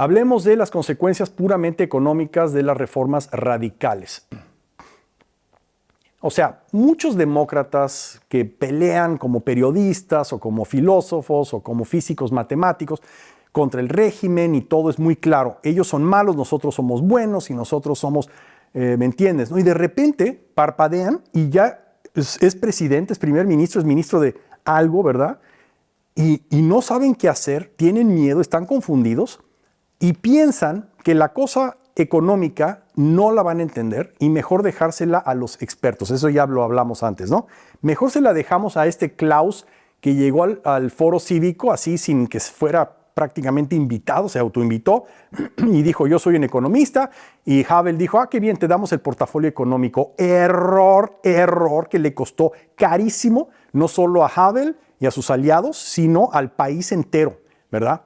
Hablemos de las consecuencias puramente económicas de las reformas radicales. O sea, muchos demócratas que pelean como periodistas o como filósofos o como físicos matemáticos contra el régimen y todo es muy claro. Ellos son malos, nosotros somos buenos y nosotros somos, ¿me entiendes? ¿No? Y de repente parpadean y ya es presidente, es primer ministro, es ministro de algo, ¿verdad? Y no saben qué hacer, tienen miedo, están confundidos y piensan que la cosa económica no la van a entender y mejor dejársela a los expertos. Eso ya lo hablamos antes, ¿no? Mejor se la dejamos a este Klaus que llegó al foro cívico así sin que fuera prácticamente invitado, se autoinvitó y dijo yo soy un economista y Havel dijo qué bien, te damos el portafolio económico. Error que le costó carísimo no solo a Havel y a sus aliados, sino al país entero, ¿verdad?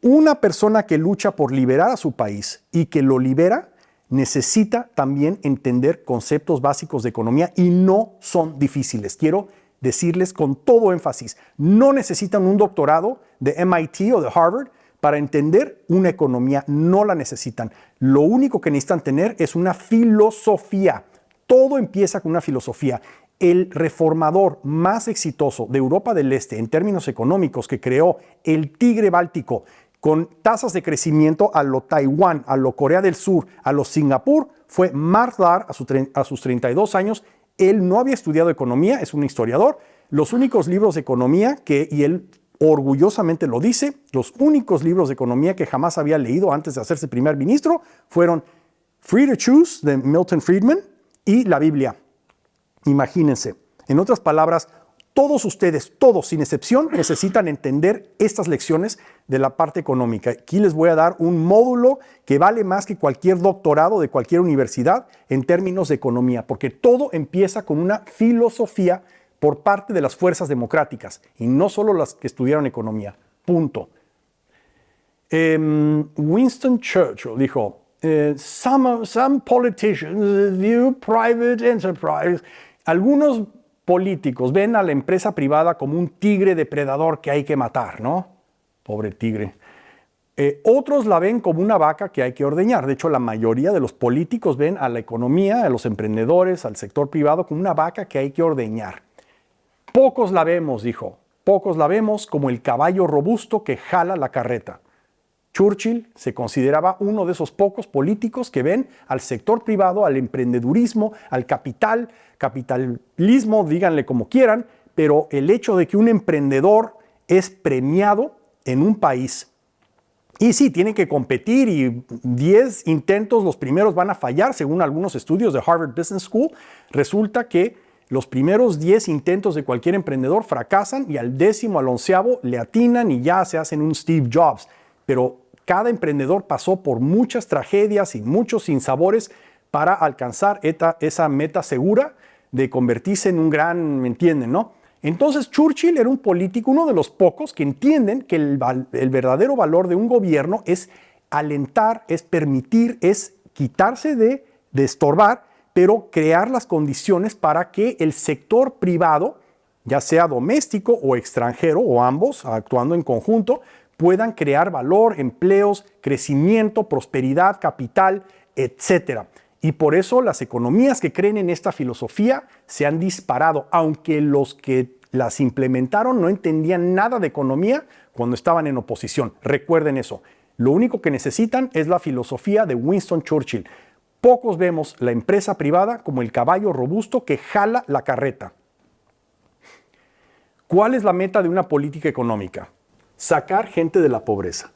Una persona que lucha por liberar a su país y que lo libera necesita también entender conceptos básicos de economía y no son difíciles. Quiero decirles con todo énfasis, no necesitan un doctorado de MIT o de Harvard para entender una economía, no la necesitan. Lo único que necesitan tener es una filosofía. Todo empieza con una filosofía. El reformador más exitoso de Europa del Este en términos económicos que creó el tigre báltico con tasas de crecimiento a lo Taiwán, a lo Corea del Sur, a lo Singapur, fue Marx Darr a sus 32 años. Él no había estudiado economía, es un historiador. Los únicos libros de economía y él orgullosamente lo dice, los únicos libros de economía que jamás había leído antes de hacerse primer ministro fueron Free to Choose de Milton Friedman y la Biblia. Imagínense. En otras palabras, todos ustedes, todos sin excepción, necesitan entender estas lecciones de la parte económica. Aquí les voy a dar un módulo que vale más que cualquier doctorado de cualquier universidad en términos de economía, porque todo empieza con una filosofía por parte de las fuerzas democráticas y no solo las que estudiaron economía. Punto. Winston Churchill dijo, some politicians view private enterprise. Algunos políticos ven a la empresa privada como un tigre depredador que hay que matar, ¿no? Pobre tigre. Otros la ven como una vaca que hay que ordeñar. De hecho, la mayoría de los políticos ven a la economía, a los emprendedores, al sector privado como una vaca que hay que ordeñar. Pocos la vemos, dijo, pocos la vemos como el caballo robusto que jala la carreta. Churchill se consideraba uno de esos pocos políticos que ven al sector privado, al emprendedurismo, al capitalismo, díganle como quieran, pero el hecho de que un emprendedor es premiado en un país. Y sí, tienen que competir y 10 intentos, los primeros van a fallar, según algunos estudios de Harvard Business School. Resulta que los primeros 10 intentos de cualquier emprendedor fracasan y al 10º, al 11º le atinan y ya se hacen un Steve Jobs. Pero cada emprendedor pasó por muchas tragedias y muchos sinsabores para alcanzar esa meta segura de convertirse en un gran, ¿me entienden, no? Entonces Churchill era un político, uno de los pocos que entienden que el verdadero valor de un gobierno es alentar, es permitir, es quitarse de estorbar, pero crear las condiciones para que el sector privado, ya sea doméstico o extranjero, o ambos, actuando en conjunto, puedan crear valor, empleos, crecimiento, prosperidad, capital, etc. Y por eso las economías que creen en esta filosofía se han disparado, aunque los que las implementaron no entendían nada de economía cuando estaban en oposición. Recuerden eso. Lo único que necesitan es la filosofía de Winston Churchill. Pocos vemos la empresa privada como el caballo robusto que jala la carreta. ¿Cuál es la meta de una política económica? Sacar gente de la pobreza.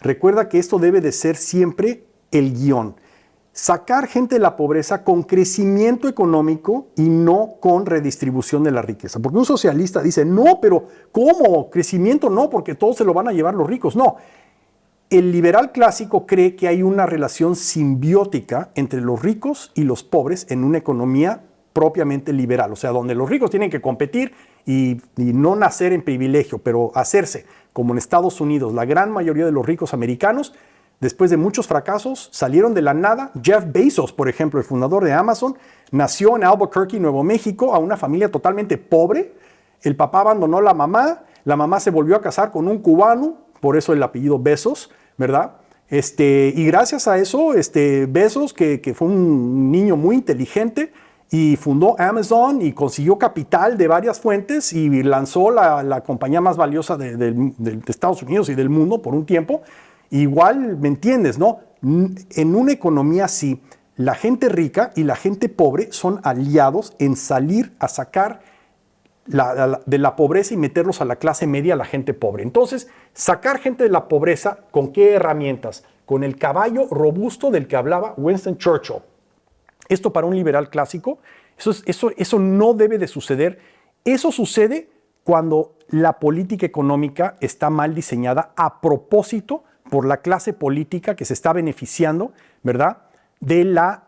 Recuerda que esto debe de ser siempre el guión. Sacar gente de la pobreza con crecimiento económico y no con redistribución de la riqueza. Porque un socialista dice, no, pero ¿cómo? Crecimiento no, porque todo se lo van a llevar los ricos. No. El liberal clásico cree que hay una relación simbiótica entre los ricos y los pobres en una economía propiamente liberal. O sea, donde los ricos tienen que competir y no nacer en privilegio, pero hacerse, como en Estados Unidos, la gran mayoría de los ricos americanos, después de muchos fracasos, salieron de la nada. Jeff Bezos, por ejemplo, el fundador de Amazon, nació en Albuquerque, Nuevo México, a una familia totalmente pobre. El papá abandonó a la mamá se volvió a casar con un cubano, por eso el apellido Bezos, ¿verdad? Y gracias a eso, Bezos, que fue un niño muy inteligente, y fundó Amazon y consiguió capital de varias fuentes y lanzó la compañía más valiosa de Estados Unidos y del mundo por un tiempo. Igual, ¿me entiendes, no? En una economía así, la gente rica y la gente pobre son aliados en salir a sacar de la pobreza y meterlos a la clase media, a la gente pobre. Entonces, sacar gente de la pobreza, ¿con qué herramientas? Con el caballo robusto del que hablaba Winston Churchill. Esto para un liberal clásico, eso no debe de suceder. Eso sucede cuando la política económica está mal diseñada a propósito por la clase política que se está beneficiando, ¿verdad? De la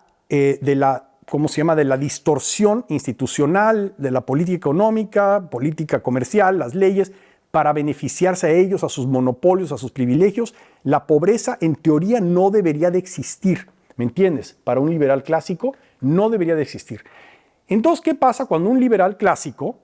¿cómo se llama? De la distorsión institucional, de la política económica, política comercial, las leyes, para beneficiarse a ellos, a sus monopolios, a sus privilegios. La pobreza, en teoría, no debería de existir. ¿Me entiendes? Para un liberal clásico no debería de existir. Entonces, ¿qué pasa cuando un liberal clásico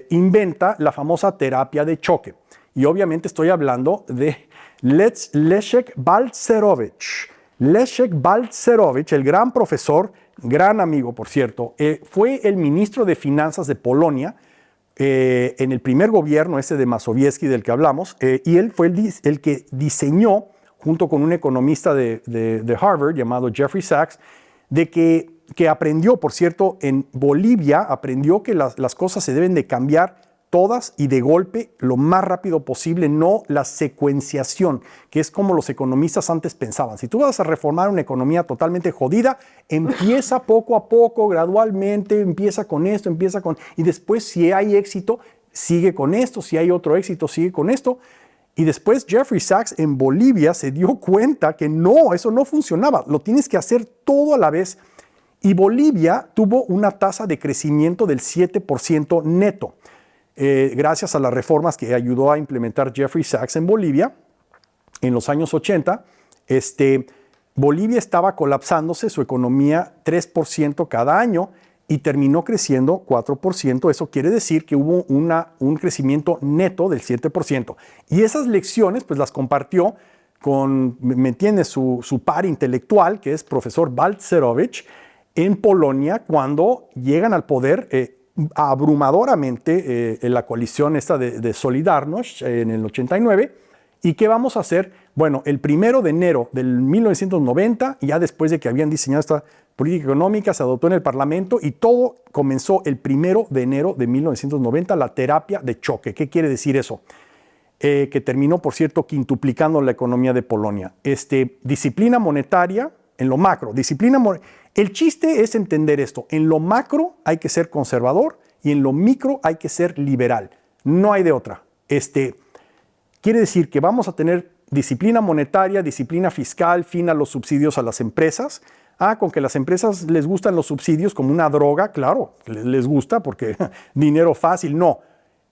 inventa la famosa terapia de choque? Y obviamente estoy hablando de Leszek Balcerowicz. Leszek Balcerowicz, el gran profesor, gran amigo, por cierto, fue el ministro de Finanzas de Polonia en el primer gobierno de Mazowiecki del que hablamos, y él fue el que diseñó, junto con un economista de Harvard llamado Jeffrey Sachs, de que aprendió, por cierto, en Bolivia, aprendió que las cosas se deben de cambiar todas y de golpe lo más rápido posible, no la secuenciación, que es como los economistas antes pensaban. Si tú vas a reformar una economía totalmente jodida, empieza poco a poco, gradualmente, empieza con esto, y después si hay éxito, sigue con esto, si hay otro éxito, sigue con esto. Y después Jeffrey Sachs en Bolivia se dio cuenta que no, eso no funcionaba, lo tienes que hacer todo a la vez. Y Bolivia tuvo una tasa de crecimiento del 7% neto. Gracias a las reformas que ayudó a implementar Jeffrey Sachs en Bolivia en los años 80, Bolivia estaba colapsándose su economía 3% cada año y terminó creciendo 4%. Eso quiere decir que hubo un crecimiento neto del 7%. Y esas lecciones pues las compartió con, ¿me entiendes?, su par intelectual, que es profesor Balcerowicz, en Polonia, cuando llegan al poder abrumadoramente en la coalición esta de Solidarność en el 89. ¿Y qué vamos a hacer? Bueno, el 1 de enero del 1990, ya después de que habían diseñado esta política económica, se adoptó en el Parlamento y todo comenzó el 1 de enero de 1990, la terapia de choque. ¿Qué quiere decir eso? Que terminó, por cierto, quintuplicando la economía de Polonia. Disciplina monetaria en lo macro, el chiste es entender esto. En lo macro hay que ser conservador y en lo micro hay que ser liberal. No hay de otra. Quiere decir que vamos a tener disciplina monetaria, disciplina fiscal, fin a los subsidios a las empresas. Con que las empresas les gustan los subsidios como una droga, claro, les gusta porque dinero fácil, no.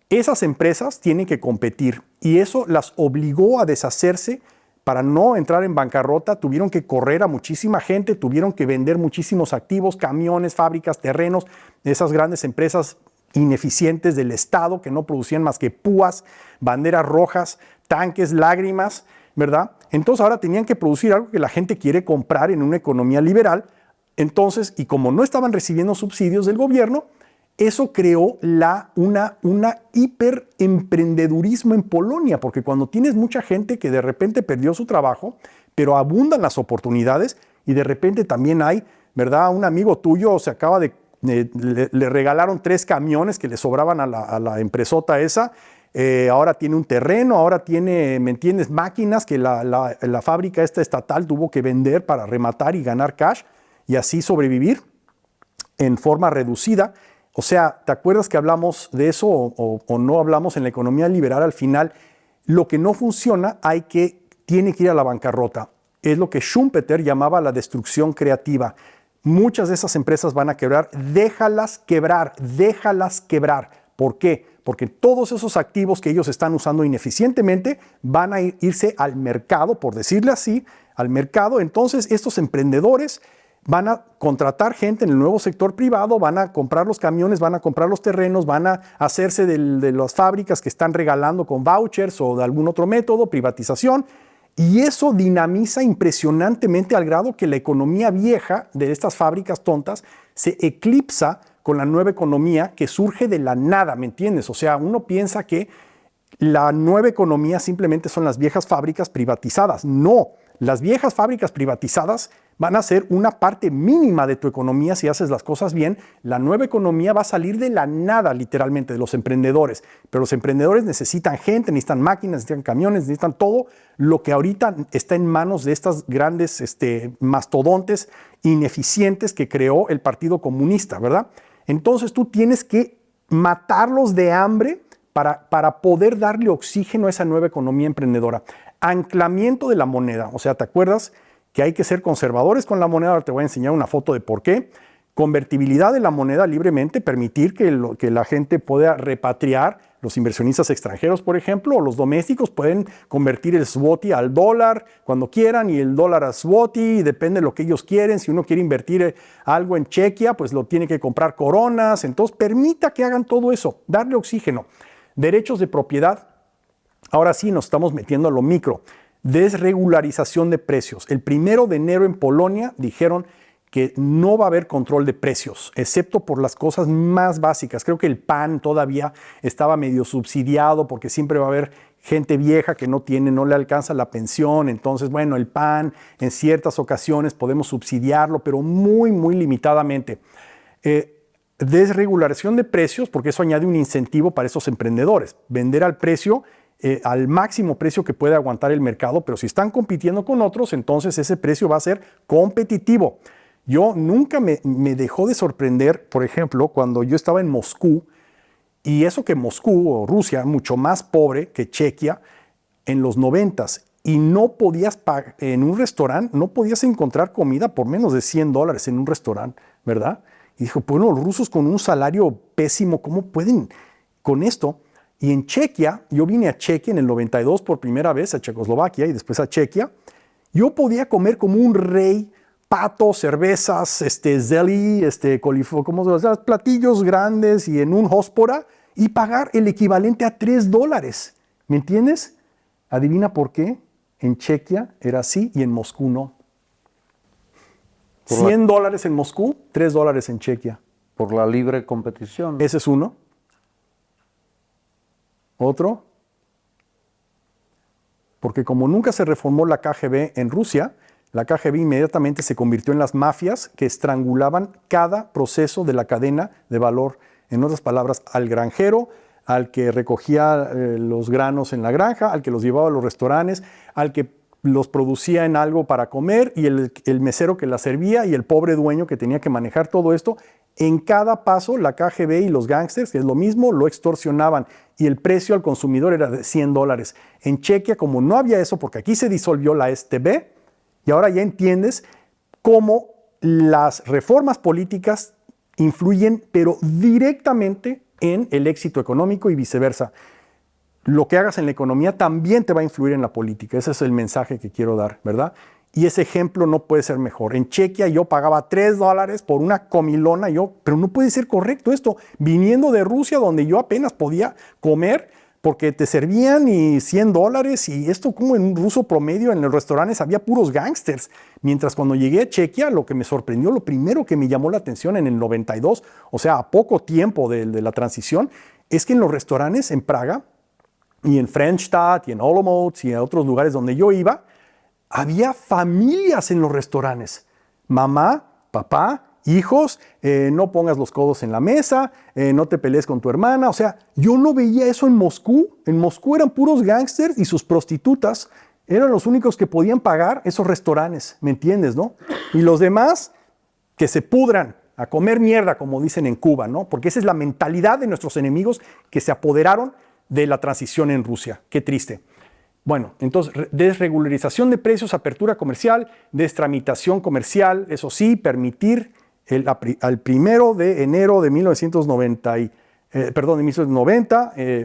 Esas empresas tienen que competir y eso las obligó a deshacerse. Para no entrar en bancarrota, tuvieron que correr a muchísima gente, tuvieron que vender muchísimos activos, camiones, fábricas, terrenos, esas grandes empresas ineficientes del Estado que no producían más que púas, banderas rojas, tanques, lágrimas, ¿verdad? Entonces ahora tenían que producir algo que la gente quiere comprar en una economía liberal. Entonces, y como no estaban recibiendo subsidios del gobierno, eso creó una hiperemprendedurismo en Polonia, porque cuando tienes mucha gente que de repente perdió su trabajo, pero abundan las oportunidades y de repente también hay, ¿verdad? Un amigo tuyo se acaba le regalaron 3 camiones que le sobraban a la empresota esa, ahora tiene un terreno, ahora tiene, ¿me entiendes?, máquinas que la fábrica esta estatal tuvo que vender para rematar y ganar cash y así sobrevivir en forma reducida. O sea, ¿te acuerdas que hablamos de eso o no hablamos en la economía liberal? Al final, lo que no funciona tiene que ir a la bancarrota. Es lo que Schumpeter llamaba la destrucción creativa. Muchas de esas empresas van a quebrar. Déjalas quebrar, déjalas quebrar. ¿Por qué? Porque todos esos activos que ellos están usando ineficientemente van a irse al mercado, por decirle así, al mercado. Entonces, estos emprendedores van a contratar gente en el nuevo sector privado, van a comprar los camiones, van a comprar los terrenos, van a hacerse de las fábricas que están regalando con vouchers o de algún otro método, privatización. Y eso dinamiza impresionantemente al grado que la economía vieja de estas fábricas tontas se eclipsa con la nueva economía que surge de la nada, ¿me entiendes? O sea, uno piensa que la nueva economía simplemente son las viejas fábricas privatizadas. No, las viejas fábricas privatizadas van a ser una parte mínima de tu economía si haces las cosas bien. La nueva economía va a salir de la nada, literalmente, de los emprendedores. Pero los emprendedores necesitan gente, necesitan máquinas, necesitan camiones, necesitan todo lo que ahorita está en manos de estas grandes mastodontes ineficientes que creó el Partido Comunista, ¿verdad? Entonces tú tienes que matarlos de hambre para poder darle oxígeno a esa nueva economía emprendedora. Anclamiento de la moneda. O sea, ¿te acuerdas que hay que ser conservadores con la moneda? Ahora te voy a enseñar una foto de por qué. Convertibilidad de la moneda libremente, permitir que la gente pueda repatriar, los inversionistas extranjeros, por ejemplo, o los domésticos pueden convertir el zloty al dólar cuando quieran y el dólar a zloty, depende de lo que ellos quieren. Si uno quiere invertir algo en Chequia, pues lo tiene que comprar coronas. Entonces, permita que hagan todo eso, darle oxígeno. Derechos de propiedad. Ahora sí nos estamos metiendo a lo micro. Desregularización de precios. El 1 de enero en Polonia dijeron que no va a haber control de precios, excepto por las cosas más básicas. Creo que el pan todavía estaba medio subsidiado porque siempre va a haber gente vieja que no le alcanza la pensión. Entonces, bueno, el pan en ciertas ocasiones podemos subsidiarlo, pero muy, muy limitadamente. Desregulación de precios, porque eso añade un incentivo para esos emprendedores. Vender al precio, al máximo precio que puede aguantar el mercado, pero si están compitiendo con otros, entonces ese precio va a ser competitivo. Yo nunca me dejó de sorprender, por ejemplo, cuando yo estaba en Moscú, y eso que Moscú o Rusia, mucho más pobre que Chequia, en los 90s, y no podías pagar en un restaurante, no podías encontrar comida por menos de $100 en un restaurante, ¿verdad? Y dijo, bueno, los rusos con un salario pésimo, ¿cómo pueden con esto? Y en Chequia, yo vine a Chequia en el 92 por primera vez, a Checoslovaquia y después a Chequia, yo podía comer como un rey, pato, cervezas, zeli, platillos grandes y en un hóspora y pagar el equivalente a $3. ¿Me entiendes? Adivina por qué. En Chequia era así y en Moscú no. $100 en Moscú, $3 en Chequia. Por la libre competición. Ese es uno. Otro. Porque como nunca se reformó la KGB en Rusia, la KGB inmediatamente se convirtió en las mafias que estrangulaban cada proceso de la cadena de valor. En otras palabras, al granjero, al que recogía los granos en la granja, al que los llevaba a los restaurantes, al que los producía en algo para comer y el mesero que la servía y el pobre dueño que tenía que manejar todo esto. En cada paso, la KGB y los gángsters, que es lo mismo, lo extorsionaban y el precio al consumidor era de $100. En Chequia, como no había eso, porque aquí se disolvió la STB, y ahora ya entiendes cómo las reformas políticas influyen, pero directamente en el éxito económico y viceversa. Lo que hagas en la economía también te va a influir en la política. Ese es el mensaje que quiero dar, ¿verdad? Y ese ejemplo no puede ser mejor. En Chequia yo pagaba $3 por una comilona, pero no puede ser correcto esto. Viniendo de Rusia, donde yo apenas podía comer, porque te servían y $100 y esto como en un ruso promedio en los restaurantes había puros gángsters. Mientras cuando llegué a Chequia, lo que me sorprendió, lo primero que me llamó la atención en el 92, o sea, a poco tiempo de la transición, es que en los restaurantes en Praga y en Frenstadt y en Olomouc y en otros lugares donde yo iba, había familias en los restaurantes. Mamá, papá, hijos, no pongas los codos en la mesa, no te pelees con tu hermana. O sea, yo no veía eso en Moscú. En Moscú eran puros gángsters y sus prostitutas eran los únicos que podían pagar esos restaurantes, ¿me entiendes, no? Y los demás, que se pudran a comer mierda, como dicen en Cuba, ¿no? Porque esa es la mentalidad de nuestros enemigos que se apoderaron de la transición en Rusia. Qué triste. Bueno, entonces, desregularización de precios, apertura comercial, destramitación comercial, eso sí, permitir al 1 de enero de 1990,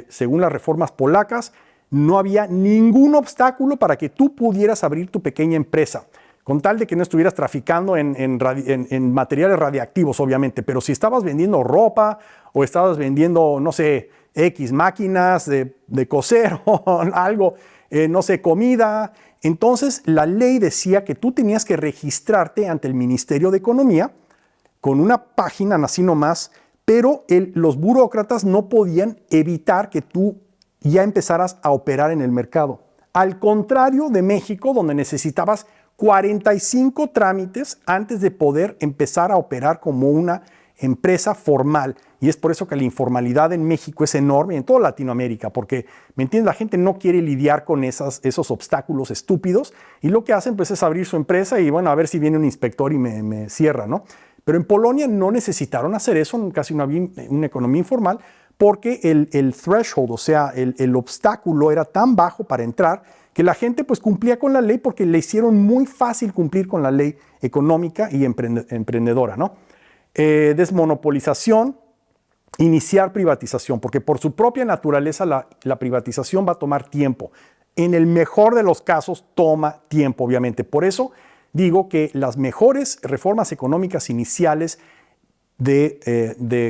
según las reformas polacas, no había ningún obstáculo para que tú pudieras abrir tu pequeña empresa. con tal de que no estuvieras traficando en materiales radiactivos, obviamente, pero si estabas vendiendo ropa o estabas vendiendo, no sé, X máquinas de coser o algo, no sé, comida, entonces la ley decía que tú tenías que registrarte ante el Ministerio de Economía con una página así nomás, pero los burócratas no podían evitar que tú ya empezaras a operar en el mercado. Al contrario de México, donde necesitabas 45 trámites antes de poder empezar a operar como una empresa formal. Y es por eso que la informalidad en México es enorme, en toda Latinoamérica, porque, ¿me entiendes? La gente no quiere lidiar con esos obstáculos estúpidos y lo que hacen pues es abrir su empresa y bueno, a ver si viene un inspector y me cierra, ¿no? Pero en Polonia no necesitaron hacer eso, casi no había una economía informal, porque el threshold, o sea, el obstáculo era tan bajo para entrar que la gente pues cumplía con la ley porque le hicieron muy fácil cumplir con la ley económica y emprendedora, ¿no? Desmonopolización, iniciar privatización, porque por su propia naturaleza la privatización va a tomar tiempo. En el mejor de los casos toma tiempo, obviamente. Por eso digo que las mejores reformas económicas iniciales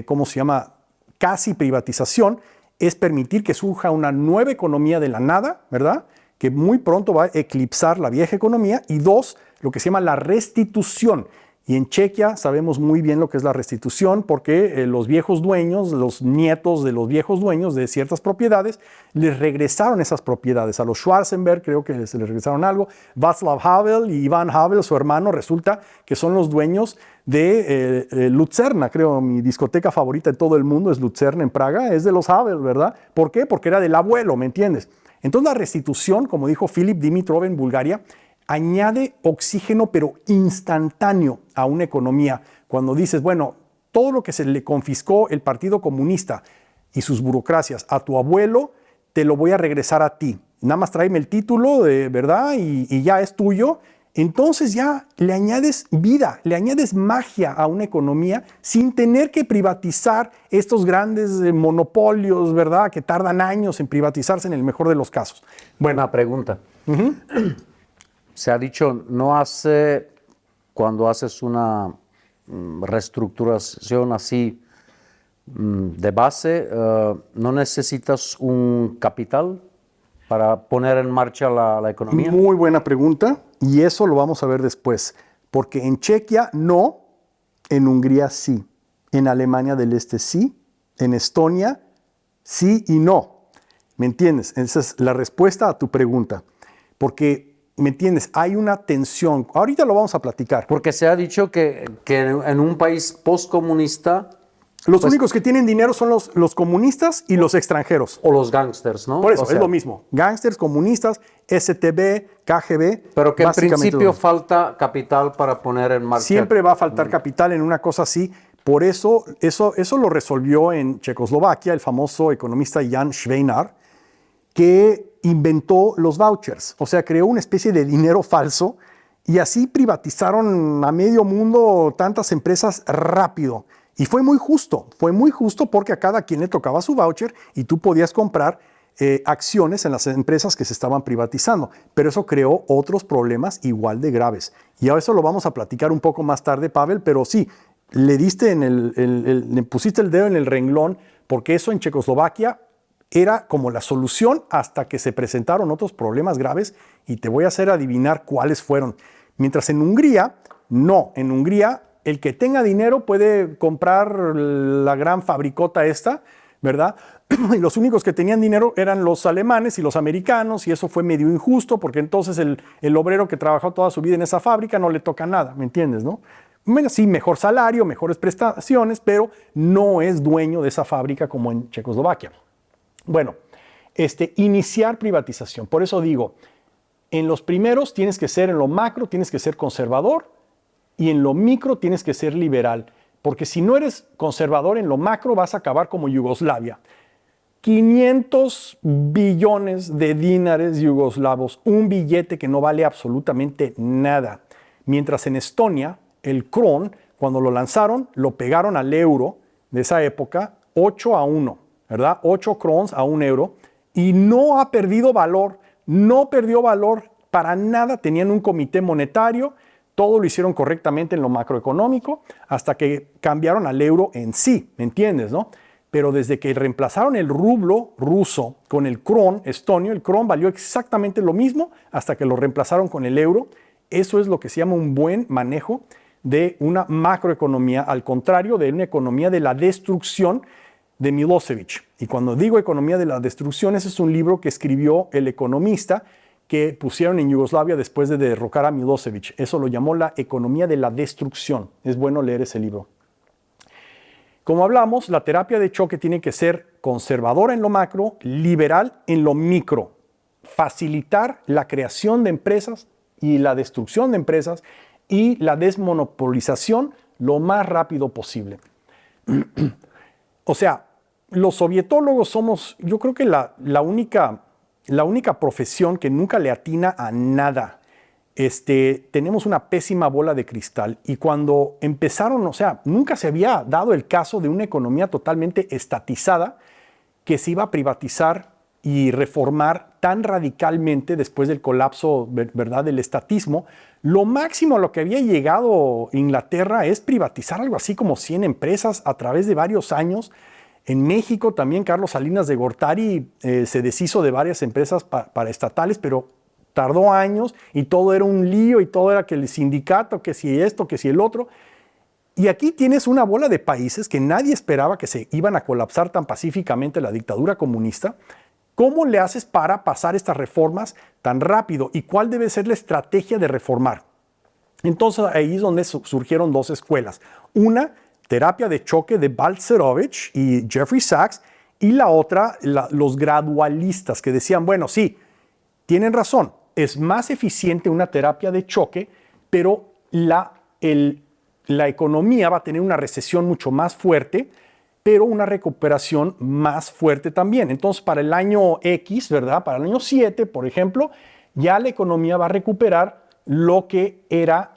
¿cómo se llama? Casi privatización, es permitir que surja una nueva economía de la nada, ¿verdad? Que muy pronto va a eclipsar la vieja economía. Y dos, lo que se llama la restitución. Y en Chequia sabemos muy bien lo que es la restitución porque los viejos dueños, los nietos de los viejos dueños de ciertas propiedades, les regresaron esas propiedades. A los Schwarzenberg creo que se les regresaron algo. Václav Havel y Iván Havel, su hermano, resulta que son los dueños de Lucerna, creo, mi discoteca favorita en todo el mundo es Lucerna en Praga, es de los Havel, ¿verdad? ¿Por qué? Porque era del abuelo, ¿me entiendes? Entonces la restitución, como dijo Filip Dimitrov en Bulgaria, añade oxígeno pero instantáneo a una economía. Cuando dices, bueno, todo lo que se le confiscó el Partido Comunista y sus burocracias a tu abuelo, te lo voy a regresar a ti. Nada más tráeme el título, ¿verdad? Y ya es tuyo. Entonces ya le añades vida, le añades magia a una economía sin tener que privatizar estos grandes monopolios, ¿verdad? Que tardan años en privatizarse en el mejor de los casos. Bueno, una pregunta. Se ha dicho, cuando haces una reestructuración así de base, no necesitas un capital para poner en marcha la economía. Muy buena pregunta y eso lo vamos a ver después, porque en Chequia no, en Hungría sí, en Alemania del Este sí, en Estonia sí y no. ¿Me entiendes? Esa es la respuesta a tu pregunta, porque ¿me entiendes? Hay una tensión. Ahorita lo vamos a platicar. Porque se ha dicho que en un país postcomunista... Los únicos que tienen dinero son los comunistas y los extranjeros. O los gángsters, ¿no? Por eso, es lo mismo. Gángsters, comunistas, STB, KGB. Pero que en principio falta capital para poner en marcha. Siempre va a faltar capital en una cosa así. Por eso lo resolvió en Checoslovaquia el famoso economista Jan Schweinar, que inventó los vouchers, o sea, creó una especie de dinero falso y así privatizaron a medio mundo tantas empresas rápido. Y fue muy justo porque a cada quien le tocaba su voucher y tú podías comprar acciones en las empresas que se estaban privatizando. Pero eso creó otros problemas igual de graves. Y a eso lo vamos a platicar un poco más tarde, Pavel, pero sí, le pusiste el dedo en el renglón porque eso en Checoslovaquia era como la solución hasta que se presentaron otros problemas graves y te voy a hacer adivinar cuáles fueron. Mientras en Hungría, no. En Hungría, el que tenga dinero puede comprar la gran fabricota esta, ¿verdad? Y los únicos que tenían dinero eran los alemanes y los americanos y eso fue medio injusto porque entonces el obrero que trabajó toda su vida en esa fábrica no le toca nada, ¿me entiendes, no? Bueno, sí, mejor salario, mejores prestaciones, pero no es dueño de esa fábrica como en Checoslovaquia. Bueno, iniciar privatización. Por eso digo, en los primeros tienes que ser, en lo macro tienes que ser conservador y en lo micro tienes que ser liberal. Porque si no eres conservador en lo macro vas a acabar como Yugoslavia. 500 billones de dinares yugoslavos, un billete que no vale absolutamente nada. Mientras en Estonia, el kron, cuando lo lanzaron, lo pegaron al euro de esa época 8-1. ¿Verdad? 8 crowns a 1 euro y no ha perdido valor, no perdió valor para nada tenían un comité monetario, todo lo hicieron correctamente en lo macroeconómico, hasta que cambiaron al euro en sí, ¿me entiendes, no? Pero desde que reemplazaron el rublo ruso con el kron estonio, el kron valió exactamente lo mismo hasta que lo reemplazaron con el euro. Eso es lo que se llama un buen manejo de una macroeconomía, al contrario de una economía de la destrucción de Milosevic. Y cuando digo economía de la destrucción, ese es un libro que escribió el economista que pusieron en Yugoslavia después de derrocar a Milosevic. Eso lo llamó la economía de la destrucción. Es bueno leer ese libro. Como hablamos, la terapia de choque tiene que ser conservadora en lo macro, liberal en lo micro. Facilitar la creación de empresas y la destrucción de empresas y la desmonopolización lo más rápido posible. O sea, los sovietólogos somos, yo creo que la única profesión que nunca le atina a nada. Tenemos una pésima bola de cristal y cuando empezaron, o sea, nunca se había dado el caso de una economía totalmente estatizada que se iba a privatizar y reformar tan radicalmente después del colapso, ¿verdad?, del estatismo. Lo máximo a lo que había llegado Inglaterra es privatizar algo así como 100 empresas a través de varios años. En México también Carlos Salinas de Gortari se deshizo de varias empresas paraestatales, pero tardó años y todo era un lío y todo era que el sindicato, que si esto, que si el otro. Y aquí tienes una bola de países que nadie esperaba que se iban a colapsar tan pacíficamente la dictadura comunista. ¿Cómo le haces para pasar estas reformas tan rápido? ¿Y cuál debe ser la estrategia de reformar? Entonces ahí es donde surgieron dos escuelas. Una, terapia de choque de Balcerovich y Jeffrey Sachs, y la otra, los gradualistas, que decían, bueno, sí, tienen razón, es más eficiente una terapia de choque, pero la economía va a tener una recesión mucho más fuerte, pero una recuperación más fuerte también. Entonces, para el año X, ¿verdad? Para el año 7, por ejemplo, ya la economía va a recuperar lo que era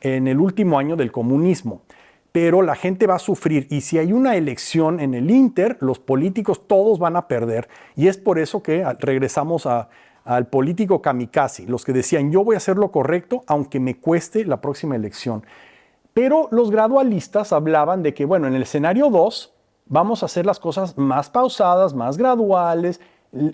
en el último año del comunismo. Pero la gente va a sufrir y si hay una elección en el Inter, los políticos todos van a perder. Y es por eso que regresamos al político kamikaze, los que decían yo voy a hacer lo correcto aunque me cueste la próxima elección. Pero los gradualistas hablaban de que, bueno, en el escenario 2 vamos a hacer las cosas más pausadas, más graduales,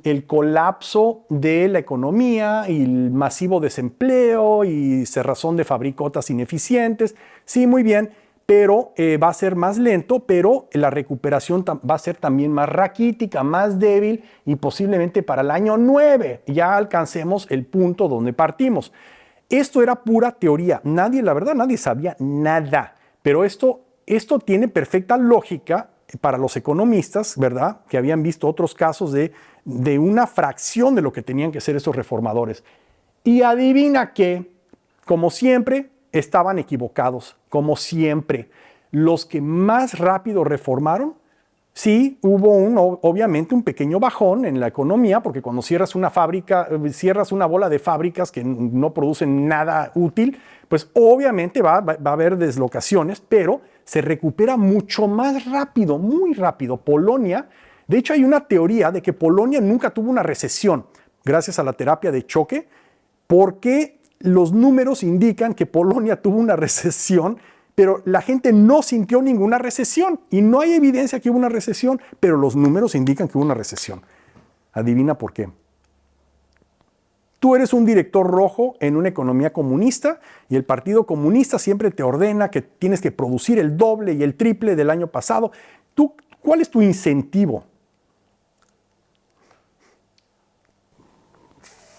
el colapso de la economía y el masivo desempleo y cerrazón de fabricotas ineficientes. Sí, muy bien, pero va a ser más lento, pero la recuperación va a ser también más raquítica, más débil y posiblemente para el año 9 ya alcancemos el punto donde partimos. Esto era pura teoría, la verdad nadie sabía nada, pero esto tiene perfecta lógica para los economistas, ¿verdad? Que habían visto otros casos de una fracción de lo que tenían que ser esos reformadores. Y adivina qué, como siempre, estaban equivocados, como siempre. Los que más rápido reformaron, sí, hubo obviamente un pequeño bajón en la economía, porque cuando cierras una fábrica, cierras una bola de fábricas que no producen nada útil, pues obviamente va a haber deslocaciones, pero se recupera mucho más rápido, muy rápido. Polonia, de hecho hay una teoría de que Polonia nunca tuvo una recesión gracias a la terapia de choque, porque los números indican que Polonia tuvo una recesión, pero la gente no sintió ninguna recesión y no hay evidencia que hubo una recesión, pero los números indican que hubo una recesión. Adivina por qué. Tú eres un director rojo en una economía comunista y el Partido Comunista siempre te ordena que tienes que producir el doble y el triple del año pasado. ¿Cuál es tu incentivo?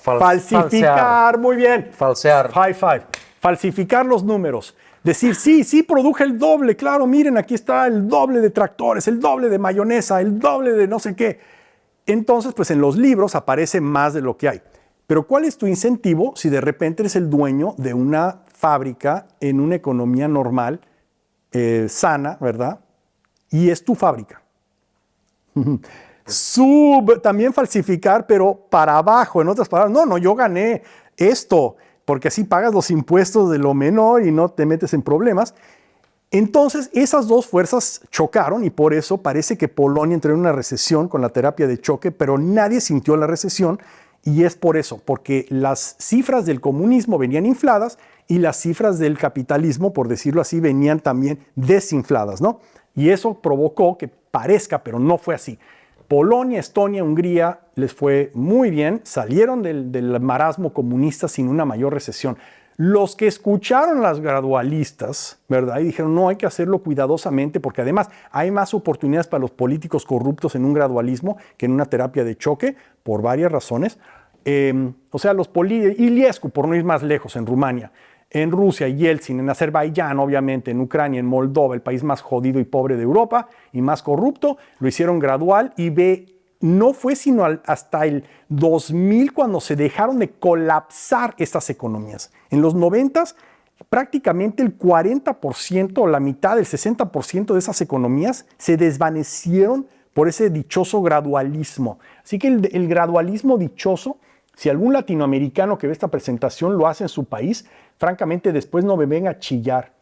Falsificar, muy bien. Falsear. High five. Falsificar los números. Decir, sí, produje el doble, claro, miren, aquí está el doble de tractores, el doble de mayonesa, el doble de no sé qué. Entonces, pues en los libros aparece más de lo que hay. Pero ¿cuál es tu incentivo si de repente eres el dueño de una fábrica en una economía normal, sana, ¿verdad? Y es tu fábrica. También falsificar, pero para abajo, en otras palabras, no, yo gané esto, porque así pagas los impuestos de lo menor y no te metes en problemas. Entonces, esas dos fuerzas chocaron y por eso parece que Polonia entró en una recesión con la terapia de choque, pero nadie sintió la recesión Y es por eso, porque las cifras del comunismo venían infladas y las cifras del capitalismo, por decirlo así, venían también desinfladas, ¿no? Y eso provocó que parezca, pero no fue así. Polonia, Estonia, Hungría les fue muy bien, salieron del marasmo comunista sin una mayor recesión. Los que escucharon a las gradualistas, ¿verdad? Y dijeron, no, hay que hacerlo cuidadosamente porque además hay más oportunidades para los políticos corruptos en un gradualismo que en una terapia de choque, por varias razones. O sea, Iliescu, por no ir más lejos, en Rumania, en Rusia, Yeltsin, en Azerbaiyán, obviamente, en Ucrania, en Moldova, el país más jodido y pobre de Europa y más corrupto, lo hicieron gradual y no fue sino hasta el 2000 cuando se dejaron de colapsar estas economías. En los 90s, prácticamente el 40% o la mitad, el 60% de esas economías se desvanecieron por ese dichoso gradualismo. Así que el gradualismo dichoso, si algún latinoamericano que ve esta presentación lo hace en su país, francamente después no me venga a chillar.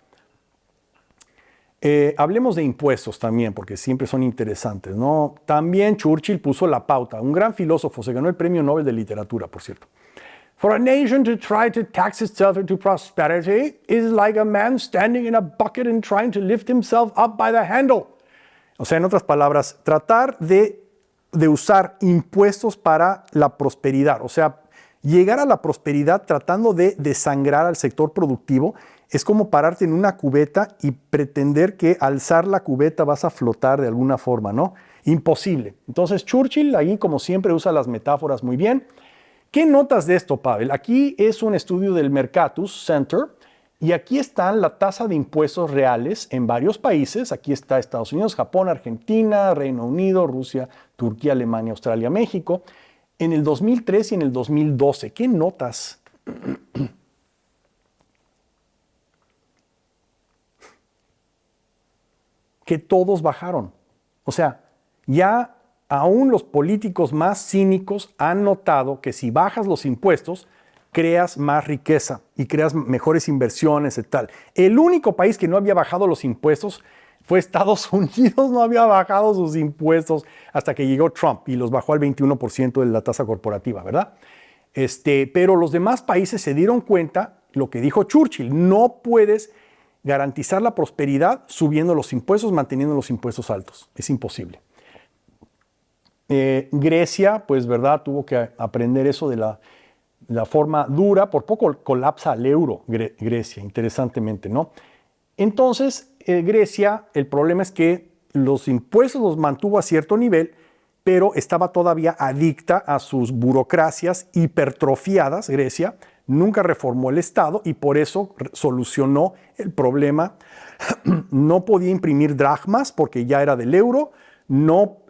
Hablemos de impuestos también, porque siempre son interesantes, ¿no? También Churchill puso la pauta, un gran filósofo, se ganó el Premio Nobel de Literatura, por cierto. For a nation to try to tax itself into prosperity is like a man standing in a bucket and trying to lift himself up by the handle. O sea, en otras palabras, tratar de usar impuestos para la prosperidad, o sea, llegar a la prosperidad tratando de desangrar al sector productivo es como pararte en una cubeta y pretender que al alzar la cubeta vas a flotar de alguna forma, ¿no? Imposible. Entonces Churchill ahí como siempre usa las metáforas muy bien. ¿Qué notas de esto, Pavel? Aquí es un estudio del Mercatus Center y aquí está la tasa de impuestos reales en varios países. Aquí está Estados Unidos, Japón, Argentina, Reino Unido, Rusia, Turquía, Alemania, Australia, México. En el 2003 y en el 2012, ¿qué notas? Que todos bajaron. O sea, ya aún los políticos más cínicos han notado que si bajas los impuestos, creas más riqueza y creas mejores inversiones y tal. El único país que no había bajado los impuestos fue Estados Unidos, no había bajado sus impuestos hasta que llegó Trump y los bajó al 21% de la tasa corporativa, ¿verdad? Pero los demás países se dieron cuenta, lo que dijo Churchill, no puedes garantizar la prosperidad subiendo los impuestos, manteniendo los impuestos altos. Es imposible. Grecia, pues, ¿verdad? Tuvo que aprender eso de la forma dura. Por poco colapsa al euro Grecia, interesantemente, ¿no? Entonces, Grecia, el problema es que los impuestos los mantuvo a cierto nivel, pero estaba todavía adicta a sus burocracias hipertrofiadas, Grecia. Nunca reformó el Estado y por eso solucionó el problema. No podía imprimir dracmas porque ya era del euro, no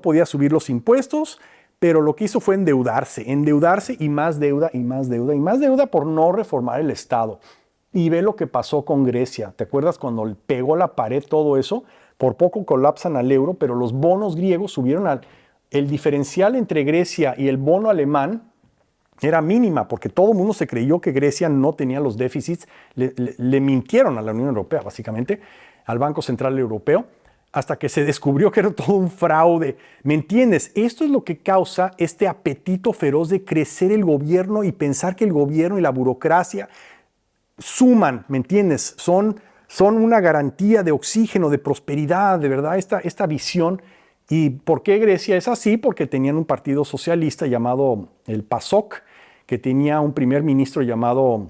podía subir los impuestos, pero lo que hizo fue endeudarse y más deuda y más deuda y más deuda por no reformar el Estado. Y ve lo que pasó con Grecia. ¿Te acuerdas cuando pegó la pared todo eso? Por poco colapsan al euro, pero los bonos griegos subieron el diferencial entre Grecia y el bono alemán era mínima, porque todo el mundo se creyó que Grecia no tenía los déficits. Le mintieron a la Unión Europea, básicamente, al Banco Central Europeo, hasta que se descubrió que era todo un fraude. ¿Me entiendes? Esto es lo que causa este apetito feroz de crecer el gobierno y pensar que el gobierno y la burocracia suman, ¿me entiendes? Son una garantía de oxígeno, de prosperidad, de verdad, esta visión. ¿Y por qué Grecia es así? Porque tenían un partido socialista llamado el PASOK, que tenía un primer ministro llamado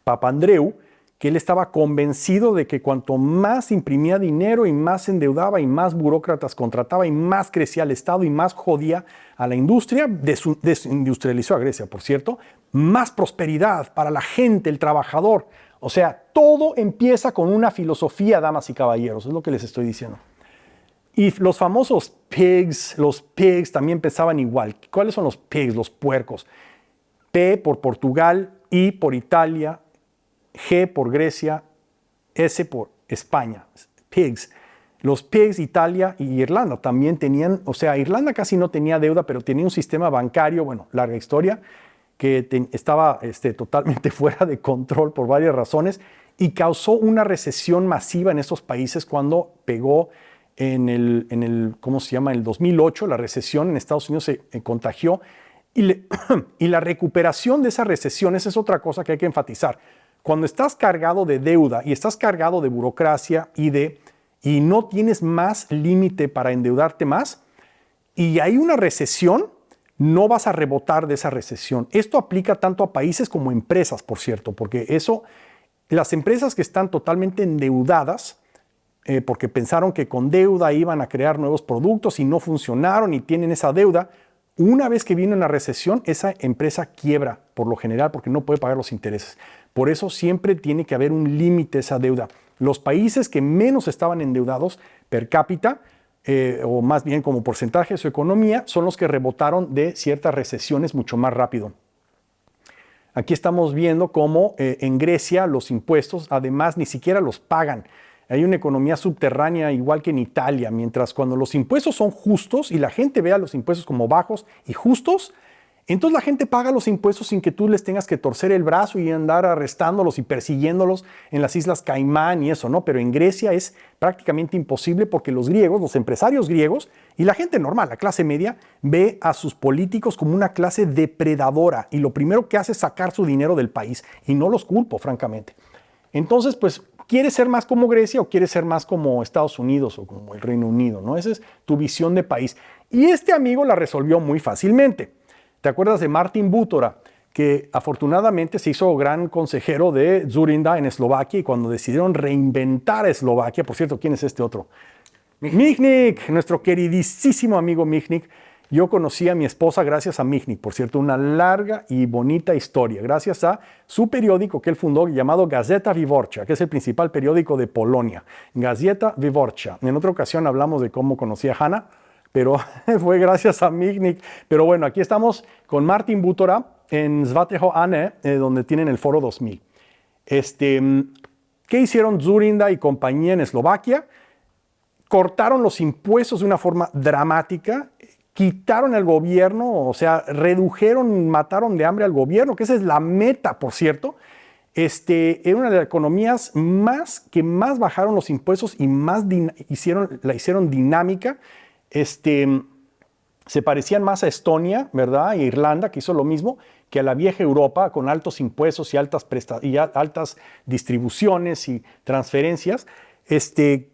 Papandreou, que él estaba convencido de que cuanto más imprimía dinero y más se endeudaba y más burócratas contrataba y más crecía el Estado y más jodía a la industria, desindustrializó a Grecia, por cierto, más prosperidad para la gente, el trabajador. O sea, todo empieza con una filosofía, damas y caballeros, es lo que les estoy diciendo. Y los famosos los pigs también pensaban igual. ¿Cuáles son los pigs, los puercos? P por Portugal, I por Italia, G por Grecia, S por España. Pigs. Los pigs, Italia y Irlanda también tenían, o sea, Irlanda casi no tenía deuda, pero tenía un sistema bancario, bueno, larga historia, que estaba totalmente fuera de control por varias razones y causó una recesión masiva en estos países cuando pegó ¿cómo se llama? En el 2008, la recesión en Estados Unidos se contagió Y la recuperación de esa recesión, esa es otra cosa que hay que enfatizar. Cuando estás cargado de deuda y estás cargado de burocracia y no tienes más límite para endeudarte más, y hay una recesión, no vas a rebotar de esa recesión. Esto aplica tanto a países como a empresas, por cierto, porque las empresas que están totalmente endeudadas, porque pensaron que con deuda iban a crear nuevos productos y no funcionaron y tienen esa deuda, una vez que viene una recesión, esa empresa quiebra por lo general porque no puede pagar los intereses. Por eso siempre tiene que haber un límite a esa deuda. Los países que menos estaban endeudados per cápita, o más bien como porcentaje de su economía, son los que rebotaron de ciertas recesiones mucho más rápido. Aquí estamos viendo cómo en Grecia los impuestos además ni siquiera los pagan. Hay una economía subterránea igual que en Italia, mientras cuando los impuestos son justos y la gente ve a los impuestos como bajos y justos, entonces la gente paga los impuestos sin que tú les tengas que torcer el brazo y andar arrestándolos y persiguiéndolos en las Islas Caimán y eso, ¿no? Pero en Grecia es prácticamente imposible porque los griegos, los empresarios griegos y la gente normal, la clase media, ve a sus políticos como una clase depredadora y lo primero que hace es sacar su dinero del país y no los culpo, francamente. Entonces, pues, ¿quieres ser más como Grecia o quieres ser más como Estados Unidos o como el Reino Unido, ¿no? Esa es tu visión de país. Y este amigo la resolvió muy fácilmente. ¿Te acuerdas de Martin Butora, que afortunadamente se hizo gran consejero de Dzurinda en Eslovaquia y cuando decidieron reinventar a Eslovaquia, por cierto, ¿quién es este otro? Michnik, nuestro queridísimo amigo Michnik. Yo conocí a mi esposa gracias a Michnik, por cierto, una larga y bonita historia, gracias a su periódico que él fundó llamado Gazeta Wyborcza, que es el principal periódico de Polonia. Gazeta Wyborcza. En otra ocasión hablamos de cómo conocí a Hanna, pero fue gracias a Michnik. Pero bueno, aquí estamos con Martin Butora en Svatejo Ane, donde tienen el Foro 2000. ¿Qué hicieron Dzurinda y compañía en Eslovaquia? Cortaron los impuestos de una forma dramática, quitaron al gobierno, o sea, redujeron, mataron de hambre al gobierno, que esa es la meta, por cierto. Era una de las economías que más bajaron los impuestos y más la hicieron dinámica. Se parecían más a Estonia, ¿verdad? E Irlanda, que hizo lo mismo, que a la vieja Europa, con altos impuestos y altas distribuciones y transferencias.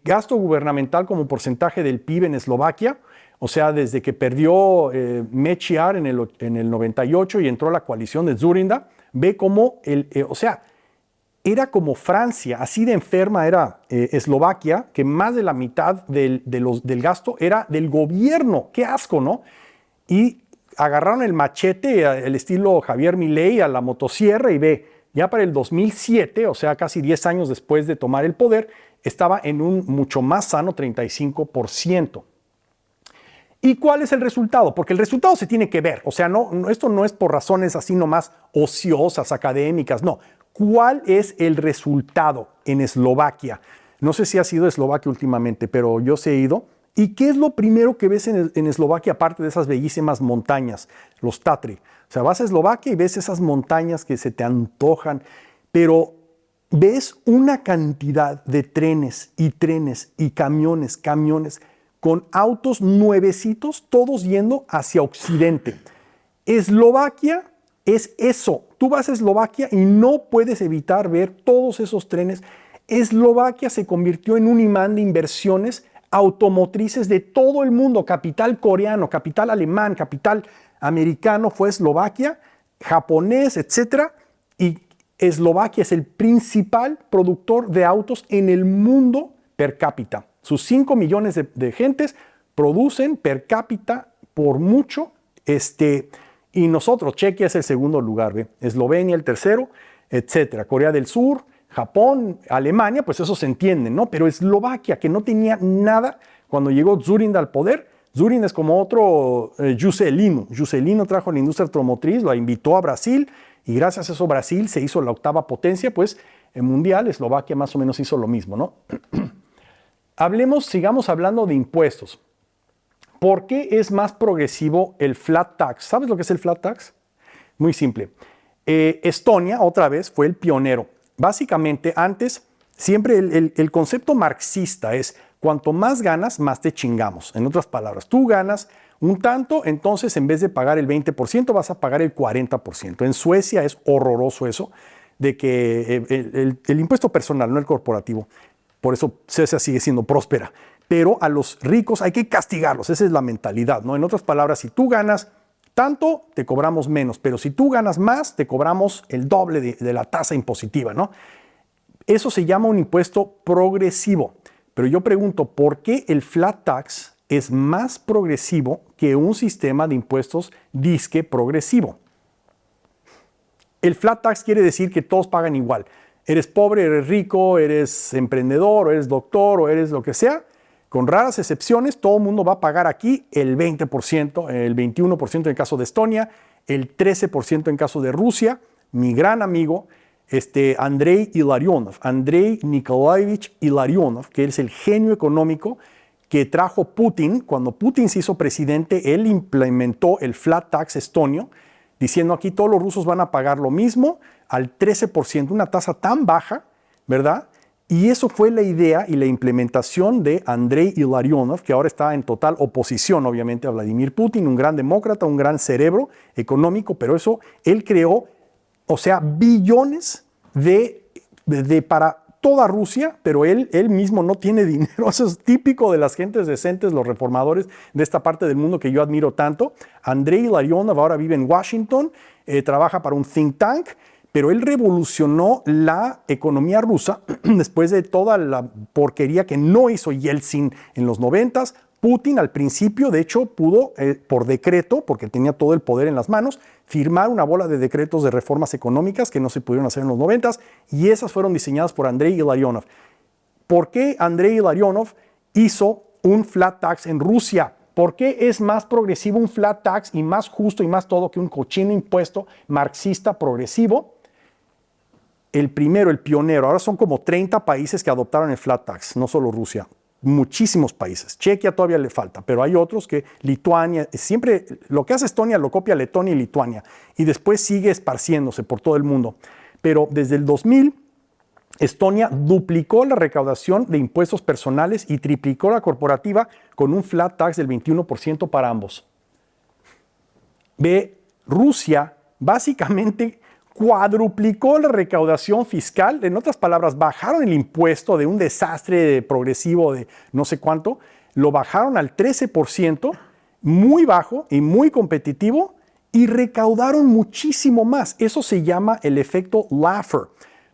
Gasto gubernamental como porcentaje del PIB en Eslovaquia, o sea, desde que perdió Mečiar en el 98 y entró la coalición de Dzurinda, ve cómo, o sea, era como Francia, así de enferma era Eslovaquia, que más de la mitad del gasto era del gobierno. ¡Qué asco!, ¿no? Y agarraron el machete, el estilo Javier Milei, a la motosierra y ve, ya para el 2007, o sea, casi 10 años después de tomar el poder, estaba en un mucho más sano 35%. ¿Y cuál es el resultado? Porque el resultado se tiene que ver, o sea, esto no es por razones así nomás ociosas, académicas, no. ¿Cuál es el resultado en Eslovaquia? No sé si has ido a Eslovaquia últimamente, pero yo sí he ido. ¿Y qué es lo primero que ves en Eslovaquia, aparte de esas bellísimas montañas, los Tatry? O sea, vas a Eslovaquia y ves esas montañas que se te antojan, pero ves una cantidad de trenes y camiones, con autos nuevecitos, todos yendo hacia occidente. Eslovaquia es eso. Tú vas a Eslovaquia y no puedes evitar ver todos esos trenes. Eslovaquia se convirtió en un imán de inversiones automotrices de todo el mundo. Capital coreano, capital alemán, capital americano fue Eslovaquia, japonés, etc. Y Eslovaquia es el principal productor de autos en el mundo per cápita. Sus 5 millones de gentes producen per cápita por mucho. Y nosotros, Chequia es el segundo lugar, ¿ve? Eslovenia el tercero, etcétera. Corea del Sur, Japón, Alemania, pues eso se entiende, ¿no? Pero Eslovaquia, que no tenía nada cuando llegó Dzurinda al poder. Dzurinda es como otro Juscelino. Juscelino trajo la industria automotriz, la invitó a Brasil y gracias a eso Brasil se hizo la octava potencia, pues en mundial Eslovaquia más o menos hizo lo mismo, ¿no? Sigamos hablando de impuestos. ¿Por qué es más progresivo el flat tax? ¿Sabes lo que es el flat tax? Muy simple. Estonia, otra vez, fue el pionero. Básicamente, antes, siempre el concepto marxista es, cuanto más ganas, más te chingamos. En otras palabras, tú ganas un tanto, entonces en vez de pagar el 20% vas a pagar el 40%. En Suecia es horroroso eso, de que el impuesto personal, no el corporativo, por eso Suecia sigue siendo próspera, pero a los ricos hay que castigarlos, esa es la mentalidad, ¿no? En otras palabras, si tú ganas tanto, te cobramos menos, pero si tú ganas más, te cobramos el doble de la tasa impositiva, ¿no? Eso se llama un impuesto progresivo. Pero yo pregunto, ¿por qué el flat tax es más progresivo que un sistema de impuestos disque progresivo? El flat tax quiere decir que todos pagan igual. Eres pobre, eres rico, eres emprendedor, o eres doctor, o eres lo que sea. Con raras excepciones, todo el mundo va a pagar aquí el 20%, el 21% en el caso de Estonia, el 13% en caso de Rusia. Mi gran amigo, Andrei Nikolaevich Ilarionov, que es el genio económico que trajo Putin. Cuando Putin se hizo presidente, él implementó el flat tax estonio, diciendo aquí todos los rusos van a pagar lo mismo al 13%, una tasa tan baja, ¿verdad? Y eso fue la idea y la implementación de Andrei Ilarionov, que ahora está en total oposición, obviamente, a Vladimir Putin, un gran demócrata, un gran cerebro económico, pero eso él creó, o sea, billones para toda Rusia, pero él mismo no tiene dinero. Eso es típico de las gentes decentes, los reformadores de esta parte del mundo que yo admiro tanto. Andrei Ilarionov ahora vive en Washington, trabaja para un think tank, pero él revolucionó la economía rusa después de toda la porquería que no hizo Yeltsin en los 90s. Putin al principio, de hecho, pudo, por decreto, porque tenía todo el poder en las manos, firmar una bola de decretos de reformas económicas que no se pudieron hacer en los 90s, y esas fueron diseñadas por Andrei Ilarionov. ¿Por qué Andrei Ilarionov hizo un flat tax en Rusia? ¿Por qué es más progresivo un flat tax y más justo y más todo que un cochino impuesto marxista progresivo? El primero, el pionero, ahora son como 30 países que adoptaron el flat tax, no solo Rusia. Muchísimos países. Chequia todavía le falta, pero hay otros que Lituania, siempre lo que hace Estonia lo copia Letonia y Lituania, y después sigue esparciéndose por todo el mundo. Pero desde el 2000, Estonia duplicó la recaudación de impuestos personales y triplicó la corporativa con un flat tax del 21% para ambos. Rusia básicamente cuadruplicó la recaudación fiscal. En otras palabras, bajaron el impuesto de un desastre progresivo de no sé cuánto, lo bajaron al 13%, muy bajo y muy competitivo, y recaudaron muchísimo más. Eso se llama el efecto Laffer,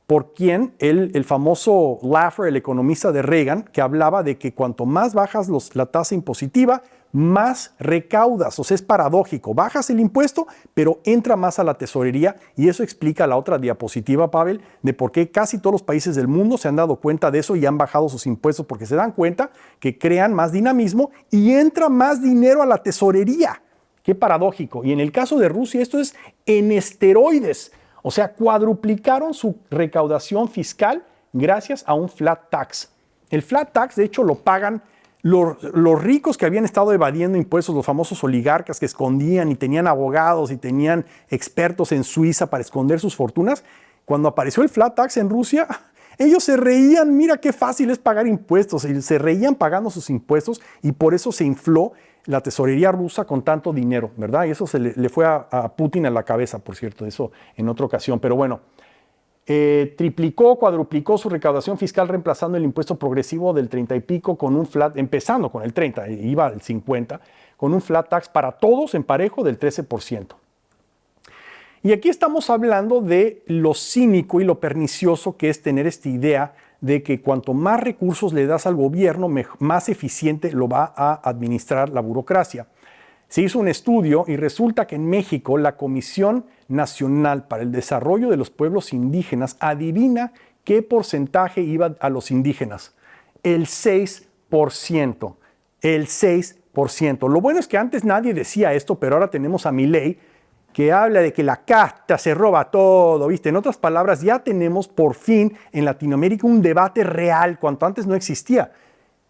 por quien el famoso Laffer, el economista de Reagan, que hablaba de que cuanto más bajas la tasa impositiva, más recaudas. O sea, es paradójico. Bajas el impuesto, pero entra más a la tesorería, y eso explica la otra diapositiva, Pavel, de por qué casi todos los países del mundo se han dado cuenta de eso y han bajado sus impuestos, porque se dan cuenta que crean más dinamismo y entra más dinero a la tesorería. Qué paradójico. Y en el caso de Rusia, esto es en esteroides. O sea, cuadruplicaron su recaudación fiscal gracias a un flat tax. El flat tax, de hecho, lo pagan los ricos que habían estado evadiendo impuestos, los famosos oligarcas que escondían y tenían abogados y tenían expertos en Suiza para esconder sus fortunas. Cuando apareció el flat tax en Rusia, ellos se reían, mira qué fácil es pagar impuestos, y se reían pagando sus impuestos, y por eso se infló la tesorería rusa con tanto dinero, ¿verdad? Y eso se le fue a Putin a la cabeza, por cierto, eso en otra ocasión. Pero bueno, triplicó, cuadruplicó su recaudación fiscal reemplazando el impuesto progresivo del 30 y pico con un flat, empezando con el 30, iba al 50, con un flat tax para todos en parejo del 13%. Y aquí estamos hablando de lo cínico y lo pernicioso que es tener esta idea de que cuanto más recursos le das al gobierno, más eficiente lo va a administrar la burocracia. Se hizo un estudio y resulta que en México la Comisión Nacional para el Desarrollo de los Pueblos Indígenas, adivina qué porcentaje iba a los indígenas. El 6%. El 6%. Lo bueno es que antes nadie decía esto, pero ahora tenemos a Milei, que habla de que la casta se roba todo, ¿viste? En otras palabras, ya tenemos por fin en Latinoamérica un debate real, cuanto antes no existía.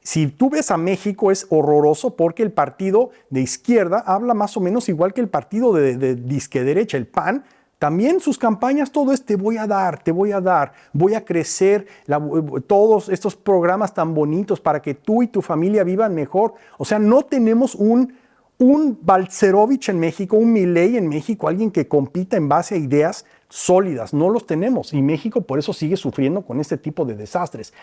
Si tú ves a México es horroroso porque el partido de izquierda habla más o menos igual que el partido de disque derecha, el PAN. También sus campañas todo es te voy a dar, voy a crecer, todos estos programas tan bonitos para que tú y tu familia vivan mejor. O sea, no tenemos un un Balcerowicz en México, un Milei en México, alguien que compita en base a ideas sólidas. No los tenemos y México por eso sigue sufriendo con este tipo de desastres.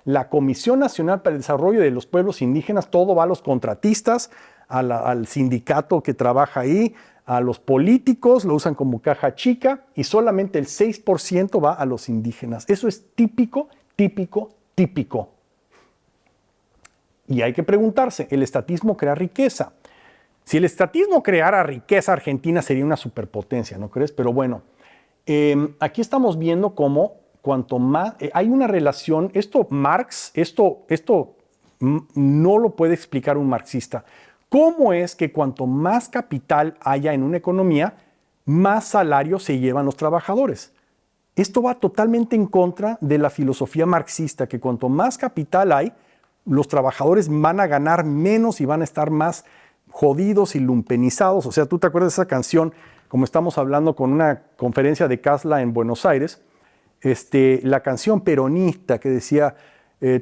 La Comisión Nacional para el Desarrollo de los Pueblos Indígenas, todo va a los contratistas, al sindicato que trabaja ahí, a los políticos, lo usan como caja chica y solamente el 6% va a los indígenas. Eso es típico, típico, típico. Y hay que preguntarse, ¿el estatismo crea riqueza? Si el estatismo creara riqueza, Argentina sería una superpotencia, ¿no crees? Pero bueno, aquí estamos viendo cómo cuanto más hay una relación, esto Marx, esto no lo puede explicar un marxista. ¿Cómo es que cuanto más capital haya en una economía, más salario se llevan los trabajadores? Esto va totalmente en contra de la filosofía marxista, que cuanto más capital hay, los trabajadores van a ganar menos y van a estar más jodidos y lumpenizados. O sea, tú te acuerdas de esa canción, como estamos hablando con una conferencia de Casla en Buenos Aires, la canción peronista que decía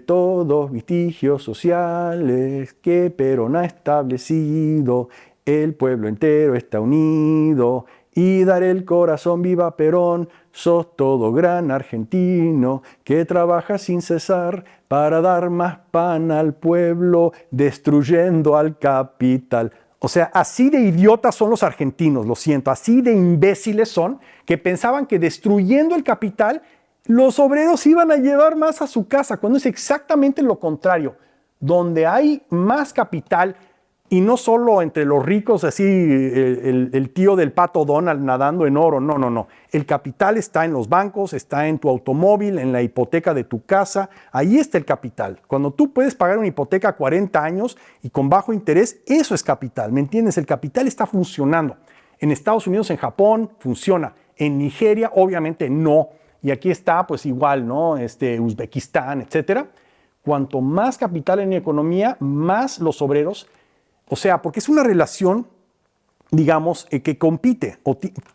todos vestigios sociales que Perón ha establecido, el pueblo entero está unido y dar el corazón, viva Perón, sos todo gran argentino que trabaja sin cesar para dar más pan al pueblo, destruyendo al capital. O sea, así de idiotas son los argentinos, lo siento, así de imbéciles son que pensaban que destruyendo el capital los obreros iban a llevar más a su casa, cuando es exactamente lo contrario. Donde hay más capital, y no solo entre los ricos, así el tío del Pato Donald nadando en oro, no, no, no. El capital está en los bancos, está en tu automóvil, en la hipoteca de tu casa, ahí está el capital. Cuando tú puedes pagar una hipoteca a 40 años y con bajo interés, eso es capital, ¿me entiendes? El capital está funcionando. En Estados Unidos, en Japón, funciona. En Nigeria, obviamente no. Y aquí está, pues igual, ¿no? Uzbekistán, etcétera. Cuanto más capital en la economía, más los obreros. O sea, porque es una relación, digamos, que compite.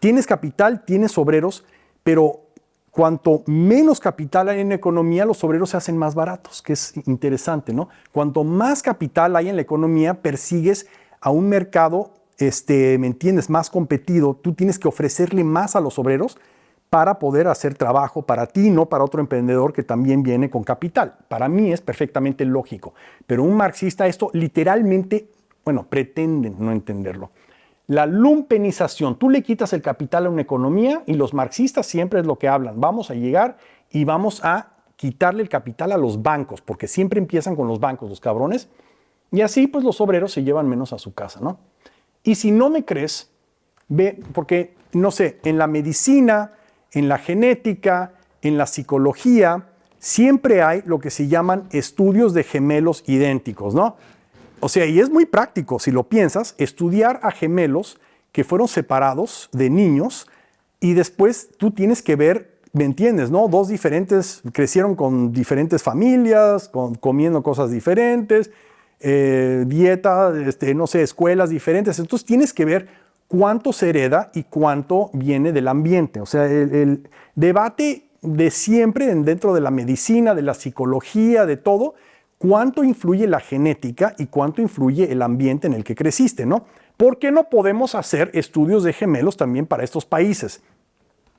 Tienes capital, tienes obreros, pero cuanto menos capital hay en la economía, los obreros se hacen más baratos, que es interesante, ¿no? Cuanto más capital hay en la economía, persigues a un mercado, ¿me entiendes?, más competido. Tú tienes que ofrecerle más a los obreros para poder hacer trabajo para ti, no para otro emprendedor que también viene con capital. Para mí es perfectamente lógico, pero un marxista esto literalmente, bueno, pretenden no entenderlo. La lumpenización, tú le quitas el capital a una economía y los marxistas siempre es lo que hablan. Vamos a llegar y vamos a quitarle el capital a los bancos, porque siempre empiezan con los bancos, los cabrones, y así pues los obreros se llevan menos a su casa, ¿no? Y si no me crees, ve, porque, no sé, en la medicina, en la genética, en la psicología, siempre hay lo que se llaman estudios de gemelos idénticos, ¿no? O sea, y es muy práctico, si lo piensas, estudiar a gemelos que fueron separados de niños y después tú tienes que ver, ¿me entiendes, no? Dos diferentes, crecieron con diferentes familias, comiendo cosas diferentes, dieta, no sé, escuelas diferentes. Entonces tienes que ver cuánto se hereda y cuánto viene del ambiente. O sea, el debate de siempre dentro de la medicina, de la psicología, de todo, cuánto influye la genética y cuánto influye el ambiente en el que creciste, ¿no? ¿Por qué no podemos hacer estudios de gemelos también para estos países?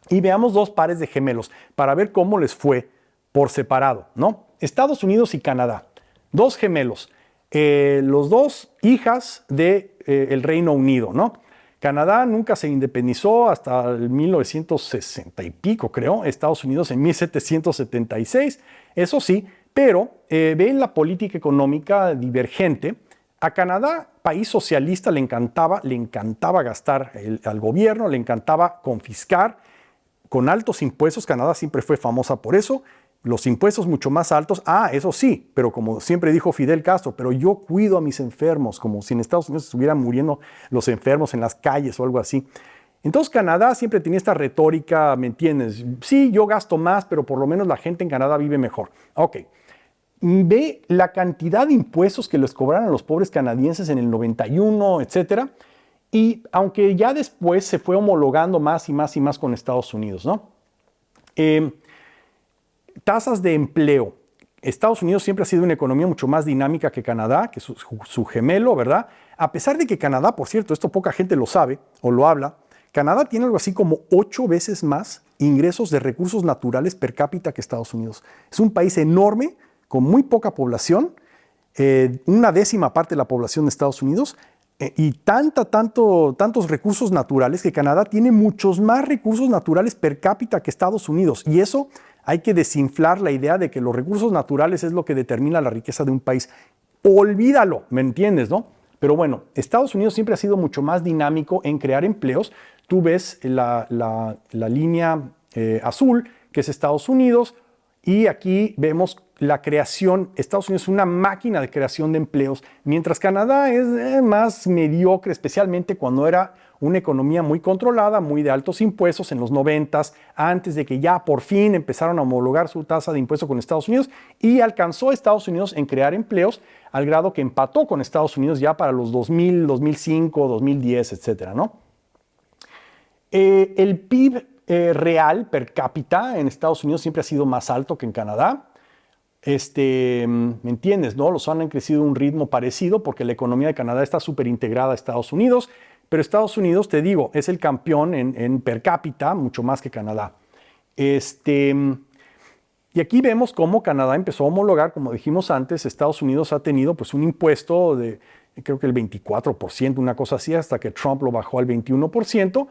Y veamos dos pares de gemelos para ver cómo les fue por separado, ¿no? Estados Unidos y Canadá, dos gemelos, los dos hijas del Reino Unido, ¿no? Canadá nunca se independizó hasta el 1960 y pico, creo. Estados Unidos en 1776, eso sí, pero ven la política económica divergente. A Canadá, país socialista, le encantaba gastar al gobierno, le encantaba confiscar con altos impuestos. Canadá siempre fue famosa por eso. Los impuestos mucho más altos, eso sí, pero como siempre dijo Fidel Castro, pero yo cuido a mis enfermos, como si en Estados Unidos estuvieran muriendo los enfermos en las calles o algo así. Entonces Canadá siempre tenía esta retórica, ¿me entiendes? Sí, yo gasto más, pero por lo menos la gente en Canadá vive mejor. Ok. Ve la cantidad de impuestos que les cobraron a los pobres canadienses en el 91, etcétera. Y aunque ya después se fue homologando más y más y más con Estados Unidos, ¿no? Tasas de empleo. Estados Unidos siempre ha sido una economía mucho más dinámica que Canadá, que su gemelo, ¿verdad? A pesar de que Canadá, por cierto, esto poca gente lo sabe o lo habla, Canadá tiene algo así como 8 veces más ingresos de recursos naturales per cápita que Estados Unidos. Es un país enorme, con muy poca población, una décima parte de la población de Estados Unidos, y tantos recursos naturales que Canadá tiene muchos más recursos naturales per cápita que Estados Unidos. Y eso hay que desinflar la idea de que los recursos naturales es lo que determina la riqueza de un país. Olvídalo, ¿me entiendes, no? Pero bueno, Estados Unidos siempre ha sido mucho más dinámico en crear empleos. Tú ves la línea azul, que es Estados Unidos, y aquí vemos la creación. Estados Unidos es una máquina de creación de empleos, mientras Canadá es más mediocre, especialmente cuando era una economía muy controlada, muy de altos impuestos en los 90s, antes de que ya por fin empezaron a homologar su tasa de impuesto con Estados Unidos, y alcanzó a Estados Unidos en crear empleos al grado que empató con Estados Unidos ya para los 2000, 2005, 2010, etcétera, ¿no? El PIB real per cápita en Estados Unidos siempre ha sido más alto que en Canadá. ¿Me entiendes, no? Los han crecido a un ritmo parecido porque la economía de Canadá está súper integrada a Estados Unidos, pero Estados Unidos, te digo, es el campeón en per cápita, mucho más que Canadá. Y aquí vemos cómo Canadá empezó a homologar, como dijimos antes. Estados Unidos ha tenido pues un impuesto de, creo que el 24%, una cosa así, hasta que Trump lo bajó al 21%.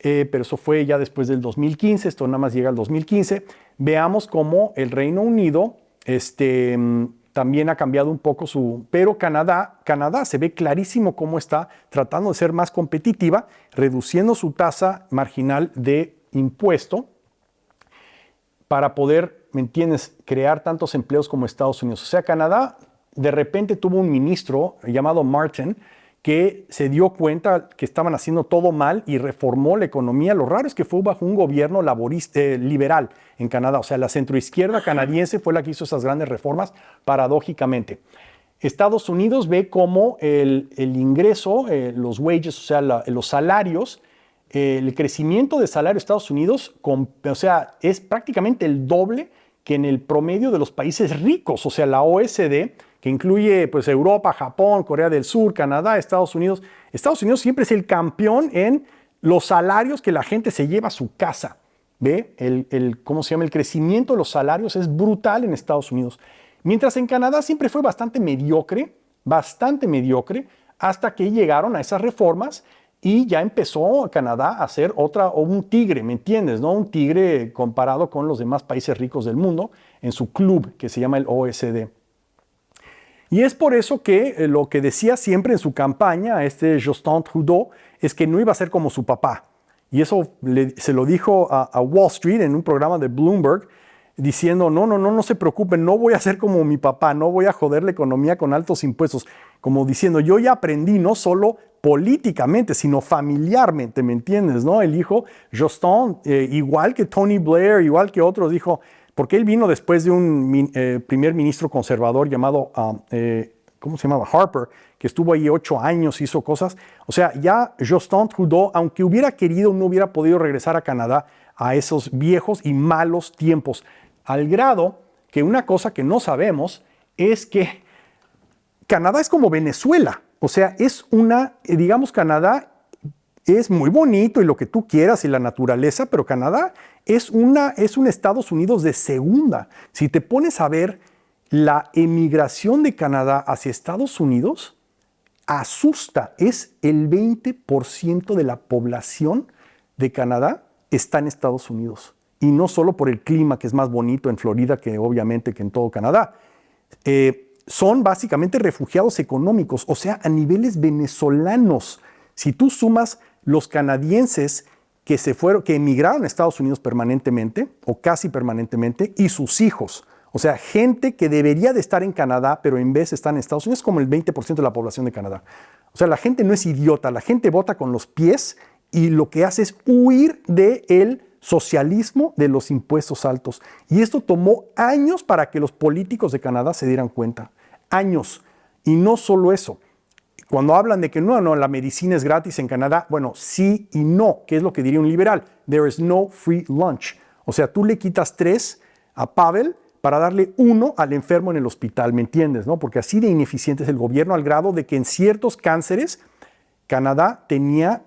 Pero eso fue ya después del 2015, esto nada más llega al 2015. Veamos cómo el Reino Unido también ha cambiado un poco pero Canadá se ve clarísimo cómo está tratando de ser más competitiva, reduciendo su tasa marginal de impuesto para poder, ¿me entiendes?, crear tantos empleos como Estados Unidos. O sea, Canadá de repente tuvo un ministro llamado Martin, que se dio cuenta que estaban haciendo todo mal y reformó la economía. Lo raro es que fue bajo un gobierno liberal en Canadá. O sea, la centroizquierda canadiense fue la que hizo esas grandes reformas, paradójicamente. Estados Unidos ve cómo el ingreso, los wages, o sea, los salarios, el crecimiento de salario de Estados Unidos, o sea, es prácticamente el doble que en el promedio de los países ricos. O sea, la OECD, que incluye pues Europa, Japón, Corea del Sur, Canadá, Estados Unidos. Estados Unidos siempre es el campeón en los salarios que la gente se lleva a su casa. ¿Ve? ¿Cómo se llama? El crecimiento de los salarios es brutal en Estados Unidos. Mientras en Canadá siempre fue bastante mediocre, hasta que llegaron a esas reformas y ya empezó Canadá a ser un tigre, ¿me entiendes? ¿No? Un tigre comparado con los demás países ricos del mundo en su club que se llama el OECD. Y es por eso que lo que decía siempre en su campaña Justin Trudeau es que no iba a ser como su papá. Y eso se lo dijo a Wall Street en un programa de Bloomberg, diciendo, no se preocupen, no voy a ser como mi papá, no voy a joder la economía con altos impuestos. Como diciendo, yo ya aprendí no solo políticamente, sino familiarmente, ¿me entiendes? ¿No? El hijo Justin, igual que Tony Blair, igual que otros, dijo, porque él vino después de un primer ministro conservador llamado, ¿cómo se llamaba? Harper, que estuvo ahí 8 años, hizo cosas. O sea, ya Justin Trudeau, aunque hubiera querido, no hubiera podido regresar a Canadá a esos viejos y malos tiempos. Al grado que una cosa que no sabemos es que Canadá es como Venezuela. O sea, digamos, Canadá es muy bonito y lo que tú quieras y la naturaleza, pero Canadá es un Estados Unidos de segunda. Si te pones a ver la emigración de Canadá hacia Estados Unidos, asusta. Es el 20% de la población de Canadá está en Estados Unidos. Y no solo por el clima, que es más bonito en Florida que obviamente que en todo Canadá. Son básicamente refugiados económicos, o sea, a niveles venezolanos. Si tú sumas los canadienses que emigraron a Estados Unidos permanentemente o casi permanentemente y sus hijos, o sea, gente que debería de estar en Canadá, pero en vez están en Estados Unidos, como el 20% de la población de Canadá. O sea, la gente no es idiota, la gente vota con los pies y lo que hace es huir del socialismo de los impuestos altos. Y esto tomó años para que los políticos de Canadá se dieran cuenta. Años. Y no solo eso. Cuando hablan de que no, la medicina es gratis en Canadá, bueno, sí y no, que es lo que diría un liberal. There is no free lunch. O sea, tú le quitas 3 a Pavel, para darle uno al enfermo en el hospital, ¿me entiendes? ¿No? Porque así de ineficiente es el gobierno al grado de que en ciertos cánceres Canadá tenía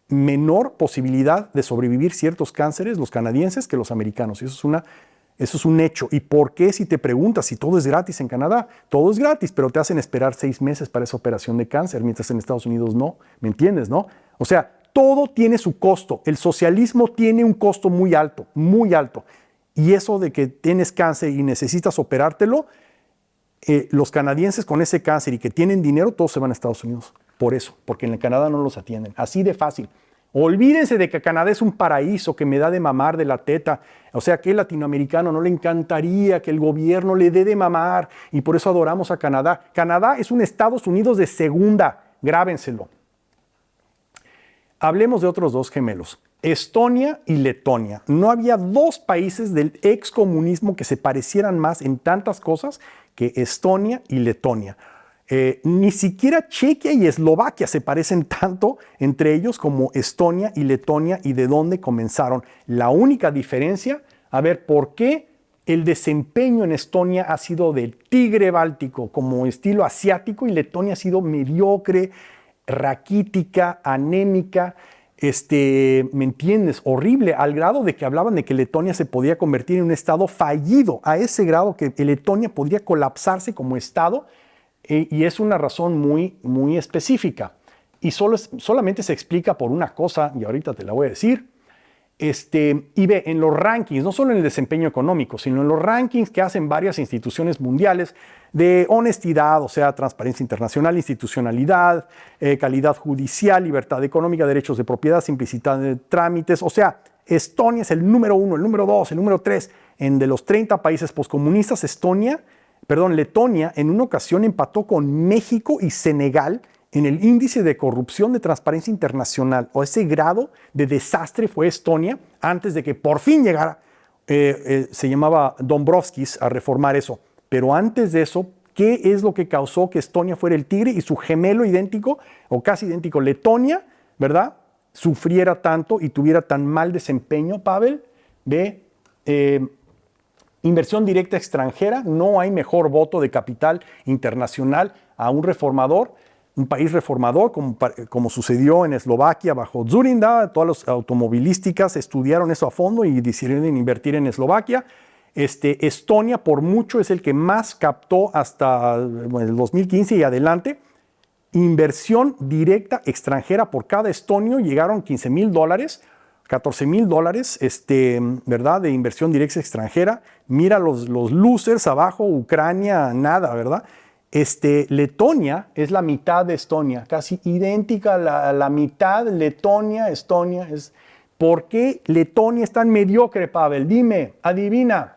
menor posibilidad de sobrevivir ciertos cánceres, los canadienses, que los americanos. Eso es un hecho. ¿Y por qué, si te preguntas si todo es gratis en Canadá? Todo es gratis, pero te hacen esperar 6 meses para esa operación de cáncer, mientras en Estados Unidos no. ¿Me entiendes, no? O sea, todo tiene su costo. El socialismo tiene un costo muy alto, muy alto. Y eso de que tienes cáncer y necesitas operártelo, los canadienses con ese cáncer y que tienen dinero, todos se van a Estados Unidos. Por eso, porque en Canadá no los atienden. Así de fácil. Olvídense de que Canadá es un paraíso que me da de mamar de la teta. O sea, que el latinoamericano no le encantaría que el gobierno le dé de mamar y por eso adoramos a Canadá. Canadá es un Estados Unidos de segunda. Grábenselo. Hablemos de otros dos gemelos. Estonia y Letonia. No había dos países del excomunismo que se parecieran más en tantas cosas que Estonia y Letonia. Ni siquiera Chequia y Eslovaquia se parecen tanto entre ellos como Estonia y Letonia y de dónde comenzaron. La única diferencia, a ver, ¿por qué el desempeño en Estonia ha sido del tigre báltico como estilo asiático y Letonia ha sido mediocre, raquítica, anémica? ¿Me entiendes? Horrible, al grado de que hablaban de que Letonia se podía convertir en un estado fallido, a ese grado que Letonia podría colapsarse como estado, y es una razón muy, muy específica. Y solamente se explica por una cosa, y ahorita te la voy a decir. Y ve, en los rankings, no solo en el desempeño económico, sino en los rankings que hacen varias instituciones mundiales de honestidad, o sea, transparencia internacional, institucionalidad, calidad judicial, libertad económica, derechos de propiedad, simplicidad de trámites. O sea, Estonia es el número 1, el número 2, el número 3. De los 30 países poscomunistas, Letonia en una ocasión empató con México y Senegal en el índice de corrupción de transparencia internacional. O ese grado de desastre fue Estonia antes de que por fin llegara, se llamaba Dombrovskis, a reformar eso. Pero antes de eso, ¿qué es lo que causó que Estonia fuera el tigre y su gemelo idéntico o casi idéntico, Letonia, ¿verdad?, sufriera tanto y tuviera tan mal desempeño, Pavel? Inversión directa extranjera, no hay mejor voto de capital internacional a un reformador, un país reformador, como sucedió en Eslovaquia bajo Dzurinda. Todas las automovilísticas estudiaron eso a fondo y decidieron invertir en Eslovaquia. Estonia por mucho es el que más captó hasta el 2015 y adelante. Inversión directa extranjera por cada estonio llegaron $15,000, $14,000, ¿verdad? De inversión directa extranjera. Mira los losers abajo, Ucrania, nada, ¿verdad? Letonia es la mitad de Estonia, casi idéntica a la mitad. Letonia, Estonia. ¿Por qué Letonia es tan mediocre, Pavel? Dime, adivina.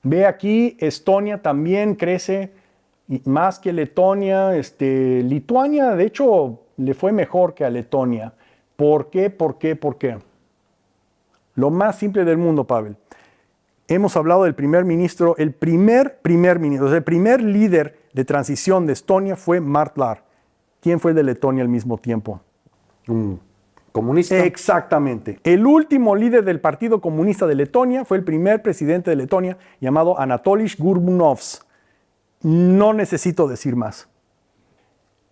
Ve aquí, Estonia también crece más que Letonia. Lituania, de hecho, le fue mejor que a Letonia. ¿Por qué? ¿Por qué? ¿Por qué? Lo más simple del mundo, Pavel. Hemos hablado del primer ministro, el primer ministro, el primer líder de transición de Estonia fue Mart Laar. ¿Quién fue el de Letonia al mismo tiempo? ¿Un comunista? Exactamente. El último líder del Partido Comunista de Letonia fue el primer presidente de Letonia, llamado Anatolis Gurbunovs. No necesito decir más.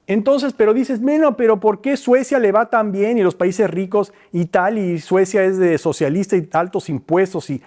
Entonces, pero dices, bueno, pero ¿por qué Suecia le va tan bien y los países ricos y tal, y Suecia es de socialista y altos impuestos? Y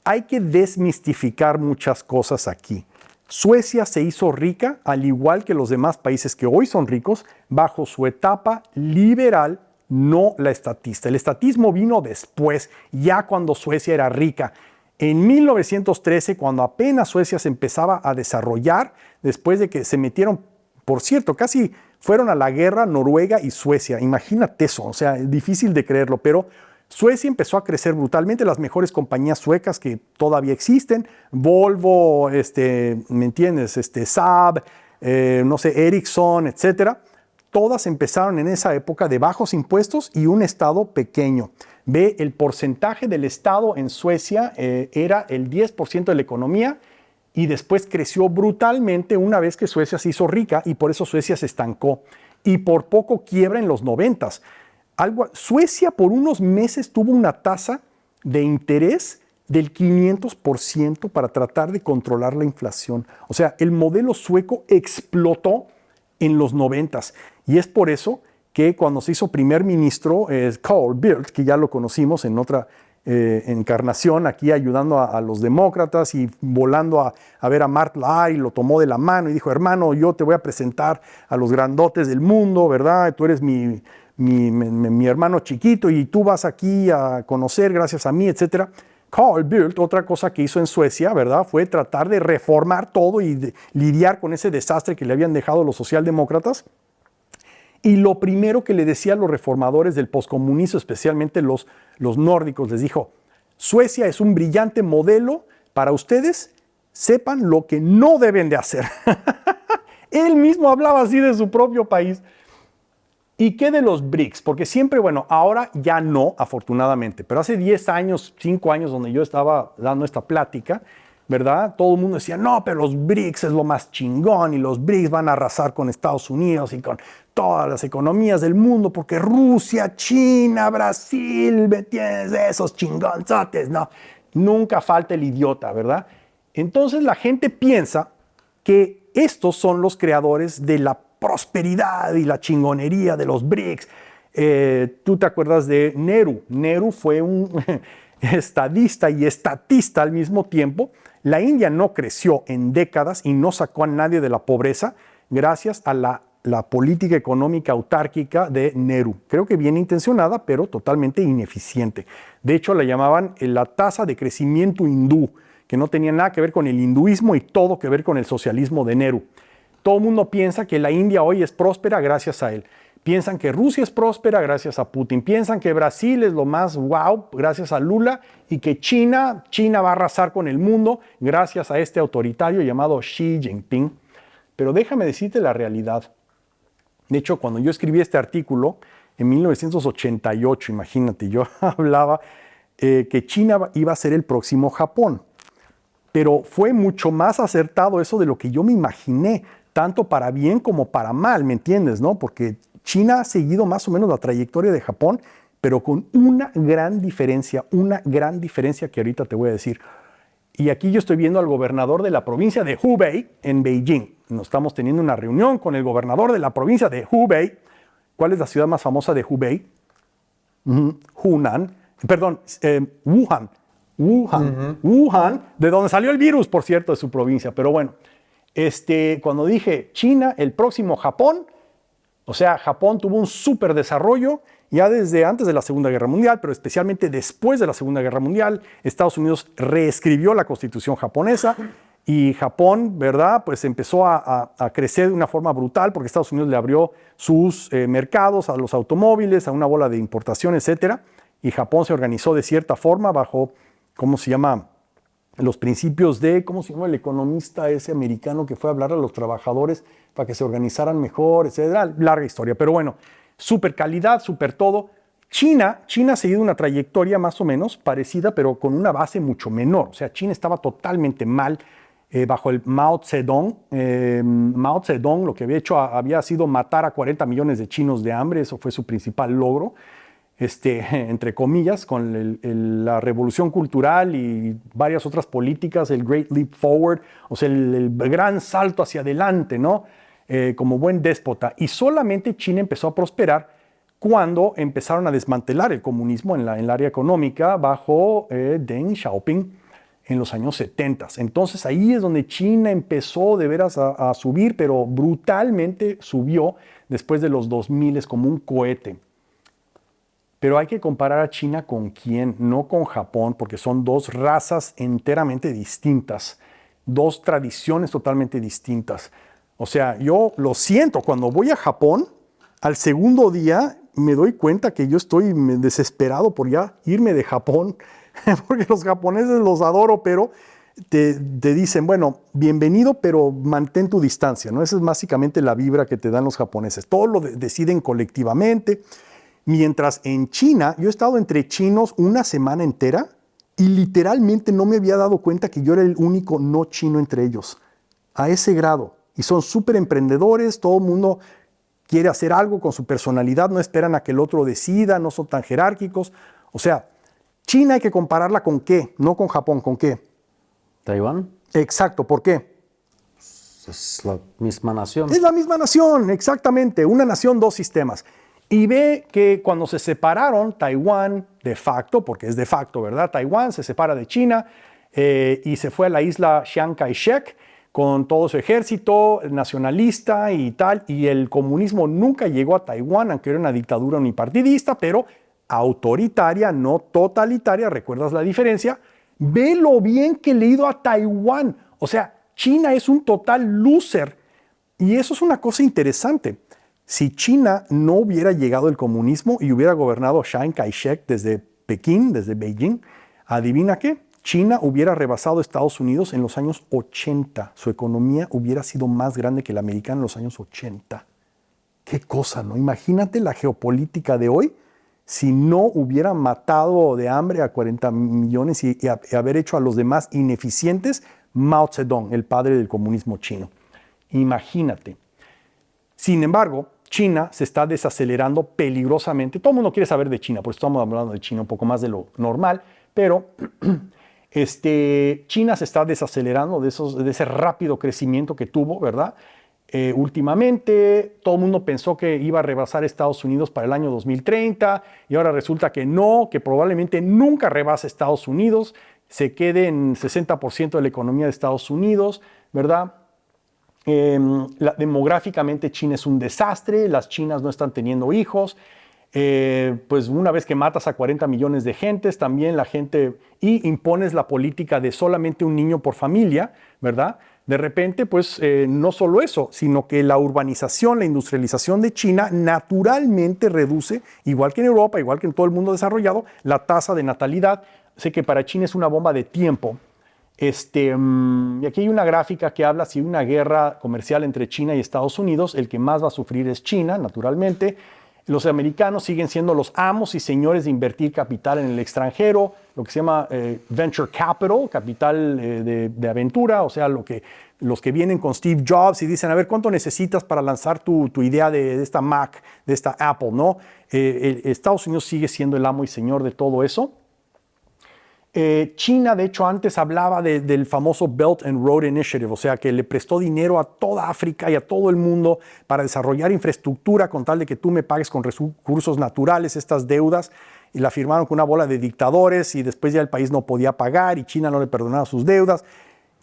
hay que desmistificar muchas cosas aquí. Suecia se hizo rica, al igual que los demás países que hoy son ricos, bajo su etapa liberal, no la estatista. El estatismo vino después, ya cuando Suecia era rica. En 1913, cuando apenas Suecia se empezaba a desarrollar, después de que se metieron, por cierto, casi fueron a la guerra Noruega y Suecia. Imagínate eso, o sea, es difícil de creerlo, pero Suecia empezó a crecer brutalmente. Las mejores compañías suecas que todavía existen, Volvo, ¿me entiendes? Saab, no sé, Ericsson, etcétera. Todas empezaron en esa época de bajos impuestos y un estado pequeño. Ve, el porcentaje del estado en Suecia era el 10% de la economía y después creció brutalmente una vez que Suecia se hizo rica y por eso Suecia se estancó y por poco quiebra en los 90s. Suecia por unos meses tuvo una tasa de interés del 500% para tratar de controlar la inflación. O sea, el modelo sueco explotó en los 90s. Y es por eso que cuando se hizo primer ministro, Carl Bildt, que ya lo conocimos en otra encarnación, aquí ayudando a los demócratas y volando a ver a Mart Laar, y lo tomó de la mano y dijo: hermano, yo te voy a presentar a los grandotes del mundo, ¿verdad? Tú eres mi hermano chiquito y tú vas aquí a conocer gracias a mí, etcétera. Carl Bildt, otra cosa que hizo en Suecia, ¿verdad?, fue tratar de reformar todo y lidiar con ese desastre que le habían dejado los socialdemócratas. Y lo primero que le decía a los reformadores del poscomunismo, especialmente los nórdicos, les dijo: Suecia es un brillante modelo para ustedes, sepan lo que no deben de hacer. Él mismo hablaba así de su propio país. ¿Y qué de los BRICS? Porque siempre, bueno, ahora ya no, afortunadamente, pero hace 10 años, 5 años, donde yo estaba dando esta plática, ¿verdad? Todo el mundo decía: no, pero los BRICS es lo más chingón y los BRICS van a arrasar con Estados Unidos y con todas las economías del mundo, porque Rusia, China, Brasil, ¿me entiendes? Esos chingonzotes, no. Nunca falta el idiota, ¿verdad? Entonces la gente piensa que estos son los creadores de la prosperidad y la chingonería de los BRICS. Tú te acuerdas de Nehru. Nehru fue un estadista y estatista al mismo tiempo. La India no creció en décadas y no sacó a nadie de la pobreza gracias a la política económica autárquica de Nehru. Creo que bien intencionada, pero totalmente ineficiente. De hecho, la llamaban la tasa de crecimiento hindú, que no tenía nada que ver con el hinduismo y todo que ver con el socialismo de Nehru. Todo el mundo piensa que la India hoy es próspera gracias a él. Piensan que Rusia es próspera gracias a Putin. Piensan que Brasil es lo más wow gracias a Lula, y que China va a arrasar con el mundo gracias a este autoritario llamado Xi Jinping. Pero déjame decirte la realidad. De hecho, cuando yo escribí este artículo en 1988, imagínate, yo hablaba que China iba a ser el próximo Japón. Pero fue mucho más acertado eso de lo que yo me imaginé, tanto para bien como para mal, ¿me entiendes, no? Porque China ha seguido más o menos la trayectoria de Japón, pero con una gran diferencia que ahorita te voy a decir. Y aquí yo estoy viendo al gobernador de la provincia de Hubei en Beijing. Nos estamos teniendo una reunión con el gobernador de la provincia de Hubei. ¿Cuál es la ciudad más famosa de Hubei? Wuhan, de donde salió el virus, por cierto, de su provincia. Pero bueno, cuando dije China, el próximo Japón, o sea, Japón tuvo un súper desarrollo ya desde antes de la Segunda Guerra Mundial, pero especialmente después de la Segunda Guerra Mundial. Estados Unidos reescribió la constitución japonesa y Japón, ¿verdad?, pues empezó a crecer de una forma brutal, porque Estados Unidos le abrió sus mercados a los automóviles, a una bola de importación, etcétera. Y Japón se organizó de cierta forma bajo, ¿cómo se llama?, los principios de, ¿cómo se llama el economista ese americano que fue a hablar a los trabajadores para que se organizaran mejor, etcétera? Larga historia, pero bueno, súper calidad, súper todo. China ha seguido una trayectoria más o menos parecida, pero con una base mucho menor. O sea, China estaba totalmente mal bajo el Mao Zedong. Mao Zedong lo que había hecho había sido matar a 40 millones de chinos de hambre. Eso fue su principal logro. Entre comillas, con la revolución cultural y varias otras políticas, el Great Leap Forward, o sea, el gran salto hacia adelante, ¿no? Como buen déspota. Y solamente China empezó a prosperar cuando empezaron a desmantelar el comunismo en el área económica bajo Deng Xiaoping en los años 70. Entonces ahí es donde China empezó de veras a subir, pero brutalmente subió después de los 2000 como un cohete. Pero hay que comparar a China con quién, no con Japón, porque son dos razas enteramente distintas, dos tradiciones totalmente distintas. O sea, yo lo siento, cuando voy a Japón, al segundo día me doy cuenta que yo estoy desesperado por ya irme de Japón, porque los japoneses los adoro, pero te dicen, bueno, bienvenido, pero mantén tu distancia, ¿no? Esa es básicamente la vibra que te dan los japoneses. Todo lo deciden colectivamente. Mientras en China, yo he estado entre chinos una semana entera y literalmente no me había dado cuenta que yo era el único no chino entre ellos. A ese grado. Y son súper emprendedores, todo el mundo quiere hacer algo con su personalidad, no esperan a que el otro decida, no son tan jerárquicos. O sea, China hay que compararla con qué, no con Japón, ¿con qué? Taiwán Exacto, ¿por qué? es la misma nación. Es la misma nación, exactamente, una nación, dos sistemas. Y ve que cuando se separaron, Taiwán, de facto, porque es de facto, ¿verdad? Taiwán se separa de China y se fue a la isla Chiang Kai-shek con todo su ejército nacionalista y tal, y el comunismo nunca llegó a Taiwán, aunque era una dictadura unipartidista, pero autoritaria, no totalitaria, ¿recuerdas la diferencia? Ve lo bien que le ha ido a Taiwán. O sea, China es un total loser. Y eso es una cosa interesante. Si China no hubiera llegado el comunismo y hubiera gobernado Chiang Kai-shek desde Pekín, desde Beijing, adivina qué, China hubiera rebasado a Estados Unidos en los años 80. Su economía hubiera sido más grande que la americana en los años 80. Qué cosa, ¿no? Imagínate la geopolítica de hoy si no hubiera matado de hambre a 40 millones y haber hecho a los demás ineficientes Mao Zedong, el padre del comunismo chino. Imagínate. Sin embargo, China se está desacelerando peligrosamente. Todo el mundo quiere saber de China, por eso estamos hablando de China un poco más de lo normal, pero China se está desacelerando de ese rápido crecimiento que tuvo, ¿verdad? Últimamente, todo el mundo pensó que iba a rebasar Estados Unidos para el año 2030 y ahora resulta que no, que probablemente nunca rebase Estados Unidos, se quede en 60% de la economía de Estados Unidos, ¿verdad? Demográficamente China es un desastre, las chinas no están teniendo hijos, pues una vez que matas a 40 millones de gentes, también la gente, y impones la política de solamente un niño por familia, ¿verdad? De repente, pues no solo eso, sino que la urbanización, la industrialización de China naturalmente reduce, igual que en Europa, igual que en todo el mundo desarrollado, la tasa de natalidad. Sé que para China es una bomba de tiempo. Y aquí hay una gráfica que habla si hay una guerra comercial entre China y Estados Unidos, el que más va a sufrir es China, naturalmente. Los americanos siguen siendo los amos y señores de invertir capital en el extranjero, lo que se llama venture capital, capital de aventura, o sea, los que vienen con Steve Jobs y dicen, a ver, ¿cuánto necesitas para lanzar tu idea de esta Mac, de esta Apple, ¿no? Estados Unidos sigue siendo el amo y señor de todo eso. China, de hecho, antes hablaba del famoso Belt and Road Initiative, o sea, que le prestó dinero a toda África y a todo el mundo para desarrollar infraestructura con tal de que tú me pagues con recursos naturales estas deudas, y la firmaron con una bola de dictadores y después ya el país no podía pagar y China no le perdonaba sus deudas.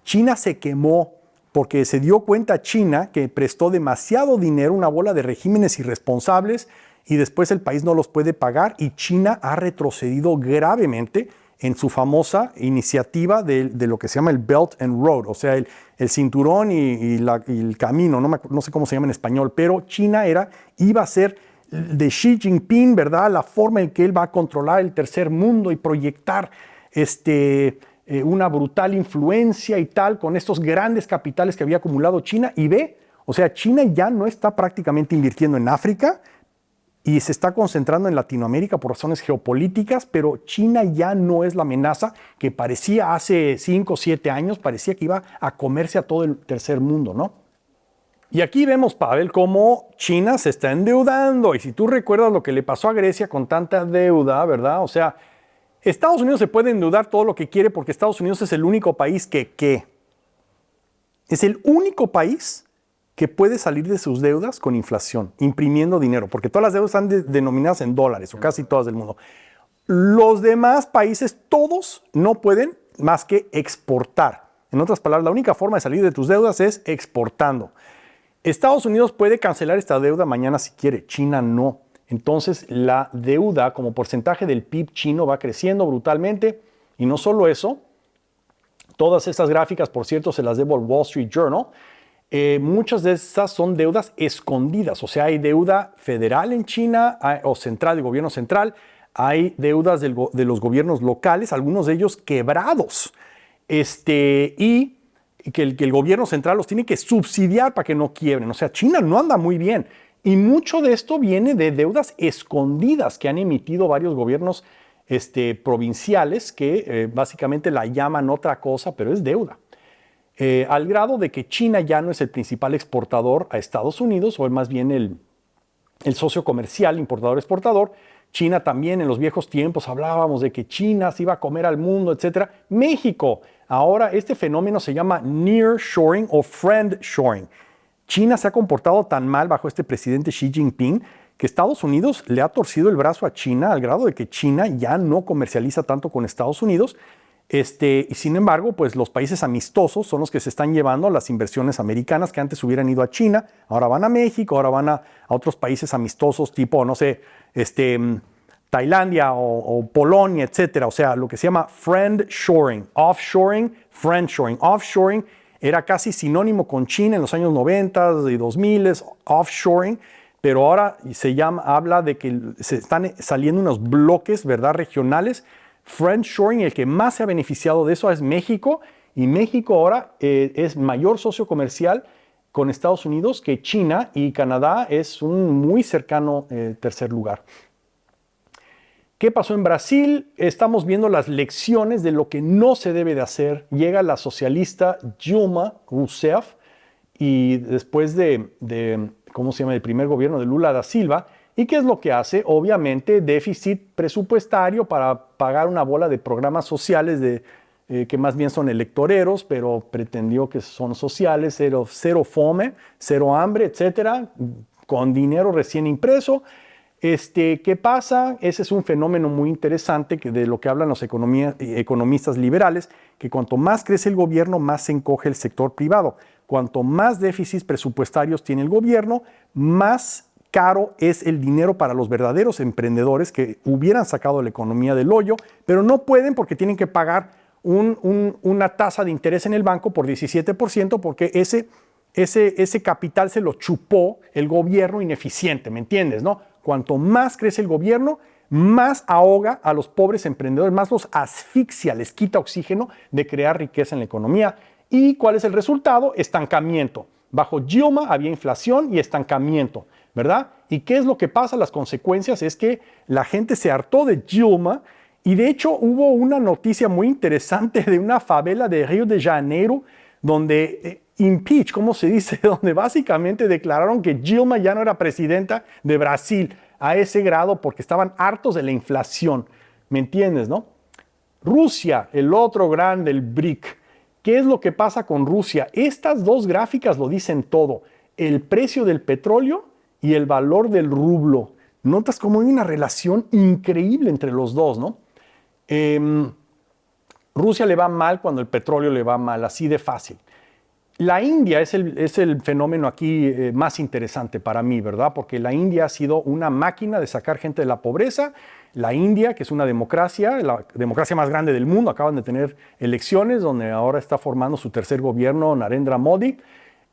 China se quemó porque se dio cuenta China que prestó demasiado dinero, una bola de regímenes irresponsables, y después el país no los puede pagar y China ha retrocedido gravemente en su famosa iniciativa de lo que se llama el Belt and Road, o sea, el cinturón y el camino, no sé cómo se llama en español, pero China iba a ser de Xi Jinping, ¿verdad? La forma en que él va a controlar el tercer mundo y proyectar una brutal influencia y tal con estos grandes capitales que había acumulado China. Y o sea, China ya no está prácticamente invirtiendo en África, y se está concentrando en Latinoamérica por razones geopolíticas, pero China ya no es la amenaza que parecía hace 5 o 7 años, parecía que iba a comerse a todo el tercer mundo, ¿no? Y aquí vemos, Pavel, cómo China se está endeudando, y si tú recuerdas lo que le pasó a Grecia con tanta deuda, ¿verdad? O sea, Estados Unidos se puede endeudar todo lo que quiere porque Estados Unidos es el único país que es el único país que puede salir de sus deudas con inflación, imprimiendo dinero, porque todas las deudas están denominadas en dólares, o casi todas del mundo. Los demás países, todos, no pueden más que exportar. En otras palabras, la única forma de salir de tus deudas es exportando. Estados Unidos puede cancelar esta deuda mañana si quiere, China no. Entonces, la deuda como porcentaje del PIB chino va creciendo brutalmente, y no solo eso, todas estas gráficas, por cierto, se las debo al Wall Street Journal. Muchas de esas son deudas escondidas, o sea, hay deuda federal en China o central, del gobierno central, hay deudas de los gobiernos locales, algunos de ellos quebrados, y que el gobierno central los tiene que subsidiar para que no quiebren. O sea, China no anda muy bien, y mucho de esto viene de deudas escondidas que han emitido varios gobiernos provinciales que básicamente la llaman otra cosa, pero es deuda. Al grado de que China ya no es el principal exportador a Estados Unidos, o más bien el socio comercial importador-exportador. China también en los viejos tiempos hablábamos de que China se iba a comer al mundo, etc. México, ahora este fenómeno se llama nearshoring o friendshoring. China se ha comportado tan mal bajo este presidente Xi Jinping que Estados Unidos le ha torcido el brazo a China al grado de que China ya no comercializa tanto con Estados Unidos. Y sin embargo, pues los países amistosos son los que se están llevando las inversiones americanas que antes hubieran ido a China, ahora van a México, ahora van a otros países amistosos tipo, no sé, Tailandia o Polonia, etcétera. O sea, lo que se llama friendshoring, offshoring, friendshoring. Offshoring era casi sinónimo con China en los años 90 y 2000, offshoring, pero ahora habla de que se están saliendo unos bloques, ¿verdad?, regionales. Friendshoring, el que más se ha beneficiado de eso es México, y México ahora es mayor socio comercial con Estados Unidos que China, y Canadá es un muy cercano tercer lugar. ¿Qué pasó en Brasil? Estamos viendo las lecciones de lo que no se debe de hacer. Llega la socialista Dilma Rousseff y después ¿cómo se llama?, el primer gobierno de Lula da Silva. ¿Y qué es lo que hace? Obviamente déficit presupuestario para pagar una bola de programas sociales que más bien son electoreros, pero pretendió que son sociales, cero fome, cero hambre, etcétera, con dinero recién impreso. ¿Qué pasa? Ese es un fenómeno muy interesante de lo que hablan los economistas liberales, que cuanto más crece el gobierno, más se encoge el sector privado. Cuanto más déficits presupuestarios tiene el gobierno, más caro es el dinero para los verdaderos emprendedores que hubieran sacado la economía del hoyo, pero no pueden porque tienen que pagar una tasa de interés en el banco por 17% porque ese capital se lo chupó el gobierno ineficiente, ¿me entiendes, no? Cuanto más crece el gobierno, más ahoga a los pobres emprendedores, más los asfixia, les quita oxígeno de crear riqueza en la economía. ¿Y cuál es el resultado? Estancamiento. Bajo Dilma había inflación y estancamiento, ¿verdad? ¿Y qué es lo que pasa? Las consecuencias es que la gente se hartó de Dilma y de hecho hubo una noticia muy interesante de una favela de Río de Janeiro donde ¿cómo se dice? Donde básicamente declararon que Dilma ya no era presidenta de Brasil a ese grado porque estaban hartos de la inflación. ¿Me entiendes, no? Rusia, el otro gran del BRIC. ¿Qué es lo que pasa con Rusia? Estas dos gráficas lo dicen todo. El precio del petróleo y el valor del rublo. Notas cómo hay una relación increíble entre los dos, ¿no? Rusia le va mal cuando el petróleo le va mal, así de fácil. La India es el fenómeno aquí más interesante para mí, ¿verdad? Porque la India ha sido una máquina de sacar gente de la pobreza. La India, que es una democracia, la democracia más grande del mundo, acaban de tener elecciones donde ahora está formando su tercer gobierno Narendra Modi,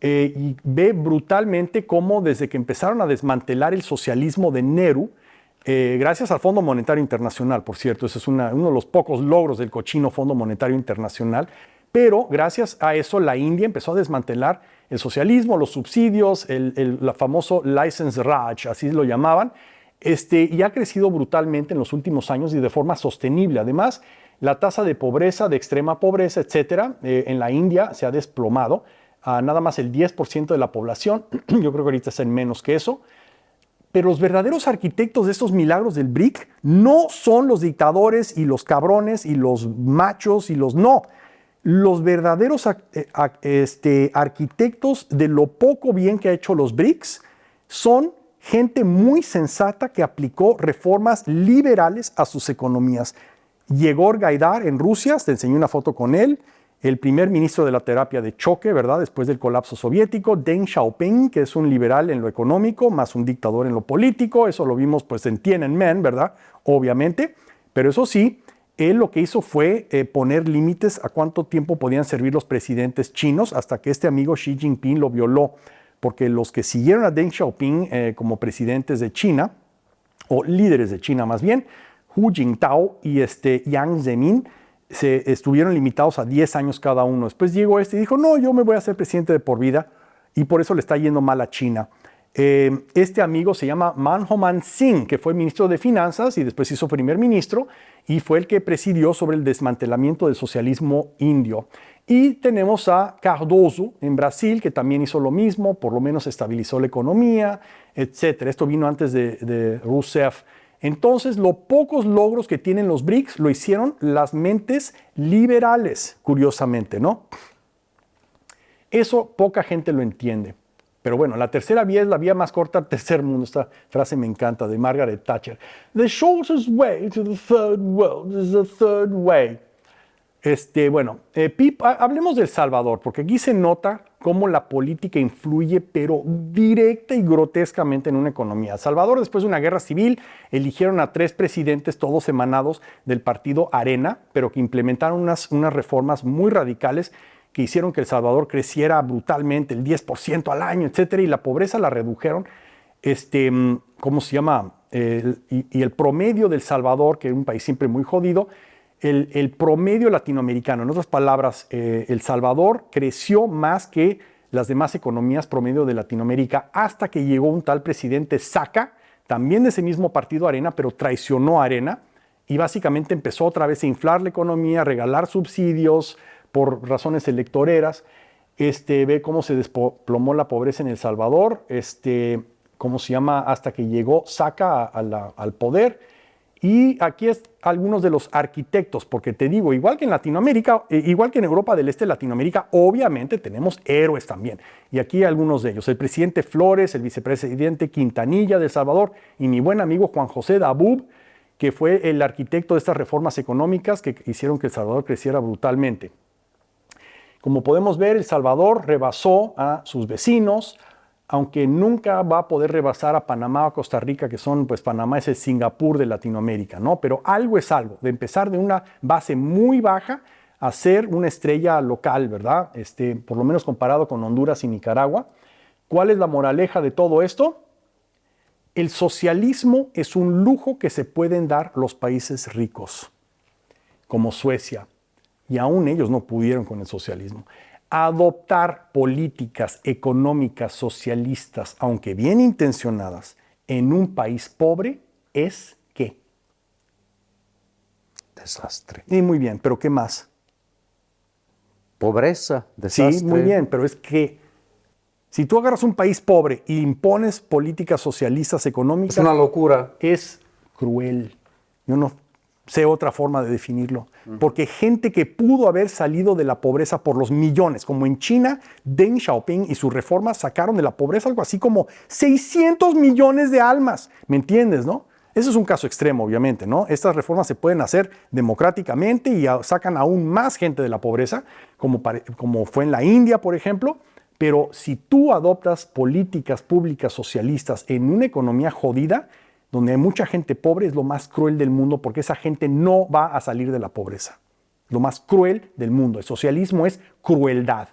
y ve brutalmente cómo desde que empezaron a desmantelar el socialismo de Nehru, gracias al Fondo Monetario Internacional, por cierto, ese es uno de los pocos logros del cochino Fondo Monetario Internacional, pero gracias a eso la India empezó a desmantelar el socialismo, los subsidios, el famoso license Raj, así lo llamaban, y ha crecido brutalmente en los últimos años y de forma sostenible. Además, la tasa de pobreza, de extrema pobreza, etcétera, en la India se ha desplomado a nada más el 10% de la población. Yo creo que ahorita es en menos que eso. Pero los verdaderos arquitectos de estos milagros del BRIC no son los dictadores y los cabrones y los machos y los no. Los verdaderos arquitectos de lo poco bien que ha hecho los BRICS son gente muy sensata que aplicó reformas liberales a sus economías. Yegor Gaidar en Rusia, te enseñé una foto con él, el primer ministro de la terapia de choque, ¿verdad?, después del colapso soviético. Deng Xiaoping, que es un liberal en lo económico, más un dictador en lo político. Eso lo vimos pues en Tiananmen, ¿verdad?, obviamente. Pero eso sí, él lo que hizo fue poner límites a cuánto tiempo podían servir los presidentes chinos hasta que este amigo Xi Jinping lo violó. Porque los que siguieron a Deng Xiaoping como presidentes de China, o líderes de China más bien, Hu Jintao y Jiang Zemin, se estuvieron limitados a 10 años cada uno. Después llegó y dijo, no, yo me voy a ser presidente de por vida, y por eso le está yendo mal a China. Este amigo se llama Manmohan Singh, que fue ministro de Finanzas y después hizo primer ministro, y fue el que presidió sobre el desmantelamiento del socialismo indio. Y tenemos a Cardoso en Brasil, que también hizo lo mismo, por lo menos estabilizó la economía, etc. Esto vino antes de Rousseff. Entonces, los pocos logros que tienen los BRICS lo hicieron las mentes liberales, curiosamente, ¿no? Eso poca gente lo entiende. Pero bueno, la tercera vía es la vía más corta al tercer mundo. Esta frase me encanta, de Margaret Thatcher. The shortest way to the third world is the third way. Hablemos de El Salvador, porque aquí se nota cómo la política influye, pero directa y grotescamente en una economía. El Salvador, después de una guerra civil, eligieron a 3 presidentes, todos emanados del partido Arena, pero que implementaron unas reformas muy radicales que hicieron que El Salvador creciera brutalmente, el 10% al año, etcétera, y la pobreza la redujeron. ¿Cómo se llama? Y el promedio del Salvador, que es un país siempre muy jodido, el promedio latinoamericano, en otras palabras, El Salvador creció más que las demás economías promedio de Latinoamérica hasta que llegó un tal presidente Saca, también de ese mismo partido Arena, pero traicionó a Arena y básicamente empezó otra vez a inflar la economía, a regalar subsidios por razones electoreras. Ve cómo se desplomó la pobreza en El Salvador, ¿cómo se llama? Hasta que llegó Saca al poder. Y aquí es algunos de los arquitectos, porque te digo, igual que en Latinoamérica, igual que en Europa del Este, Latinoamérica, obviamente tenemos héroes también. Y aquí algunos de ellos, el presidente Flores, el vicepresidente Quintanilla de El Salvador y mi buen amigo Juan José Dabub, que fue el arquitecto de estas reformas económicas que hicieron que El Salvador creciera brutalmente. Como podemos ver, El Salvador rebasó a sus vecinos, aunque nunca va a poder rebasar a Panamá o a Costa Rica, que son, pues Panamá es el Singapur de Latinoamérica, ¿no? Pero algo es algo, de empezar de una base muy baja a ser una estrella local, ¿verdad? Por lo menos comparado con Honduras y Nicaragua. ¿Cuál es la moraleja de todo esto? El socialismo es un lujo que se pueden dar los países ricos, como Suecia, y aún ellos no pudieron con el socialismo. Adoptar políticas económicas socialistas, aunque bien intencionadas, en un país pobre es ¿qué? Desastre. Y muy bien, pero ¿qué más? Pobreza, desastre. Sí, muy bien, pero es que si tú agarras un país pobre e impones políticas socialistas económicas, Es una locura. es cruel. Yo no sé otra forma de definirlo. Porque gente que pudo haber salido de la pobreza por los millones, como en China, Deng Xiaoping y sus reformas sacaron de la pobreza algo así como 600 millones de almas. ¿Me entiendes, no? Eso es un caso extremo, obviamente, ¿no? Estas reformas se pueden hacer democráticamente y sacan aún más gente de la pobreza, como fue en la India, por ejemplo. Pero si tú adoptas políticas públicas socialistas en una economía jodida, donde hay mucha gente pobre, es lo más cruel del mundo porque esa gente no va a salir de la pobreza. Lo más cruel del mundo. El socialismo es crueldad.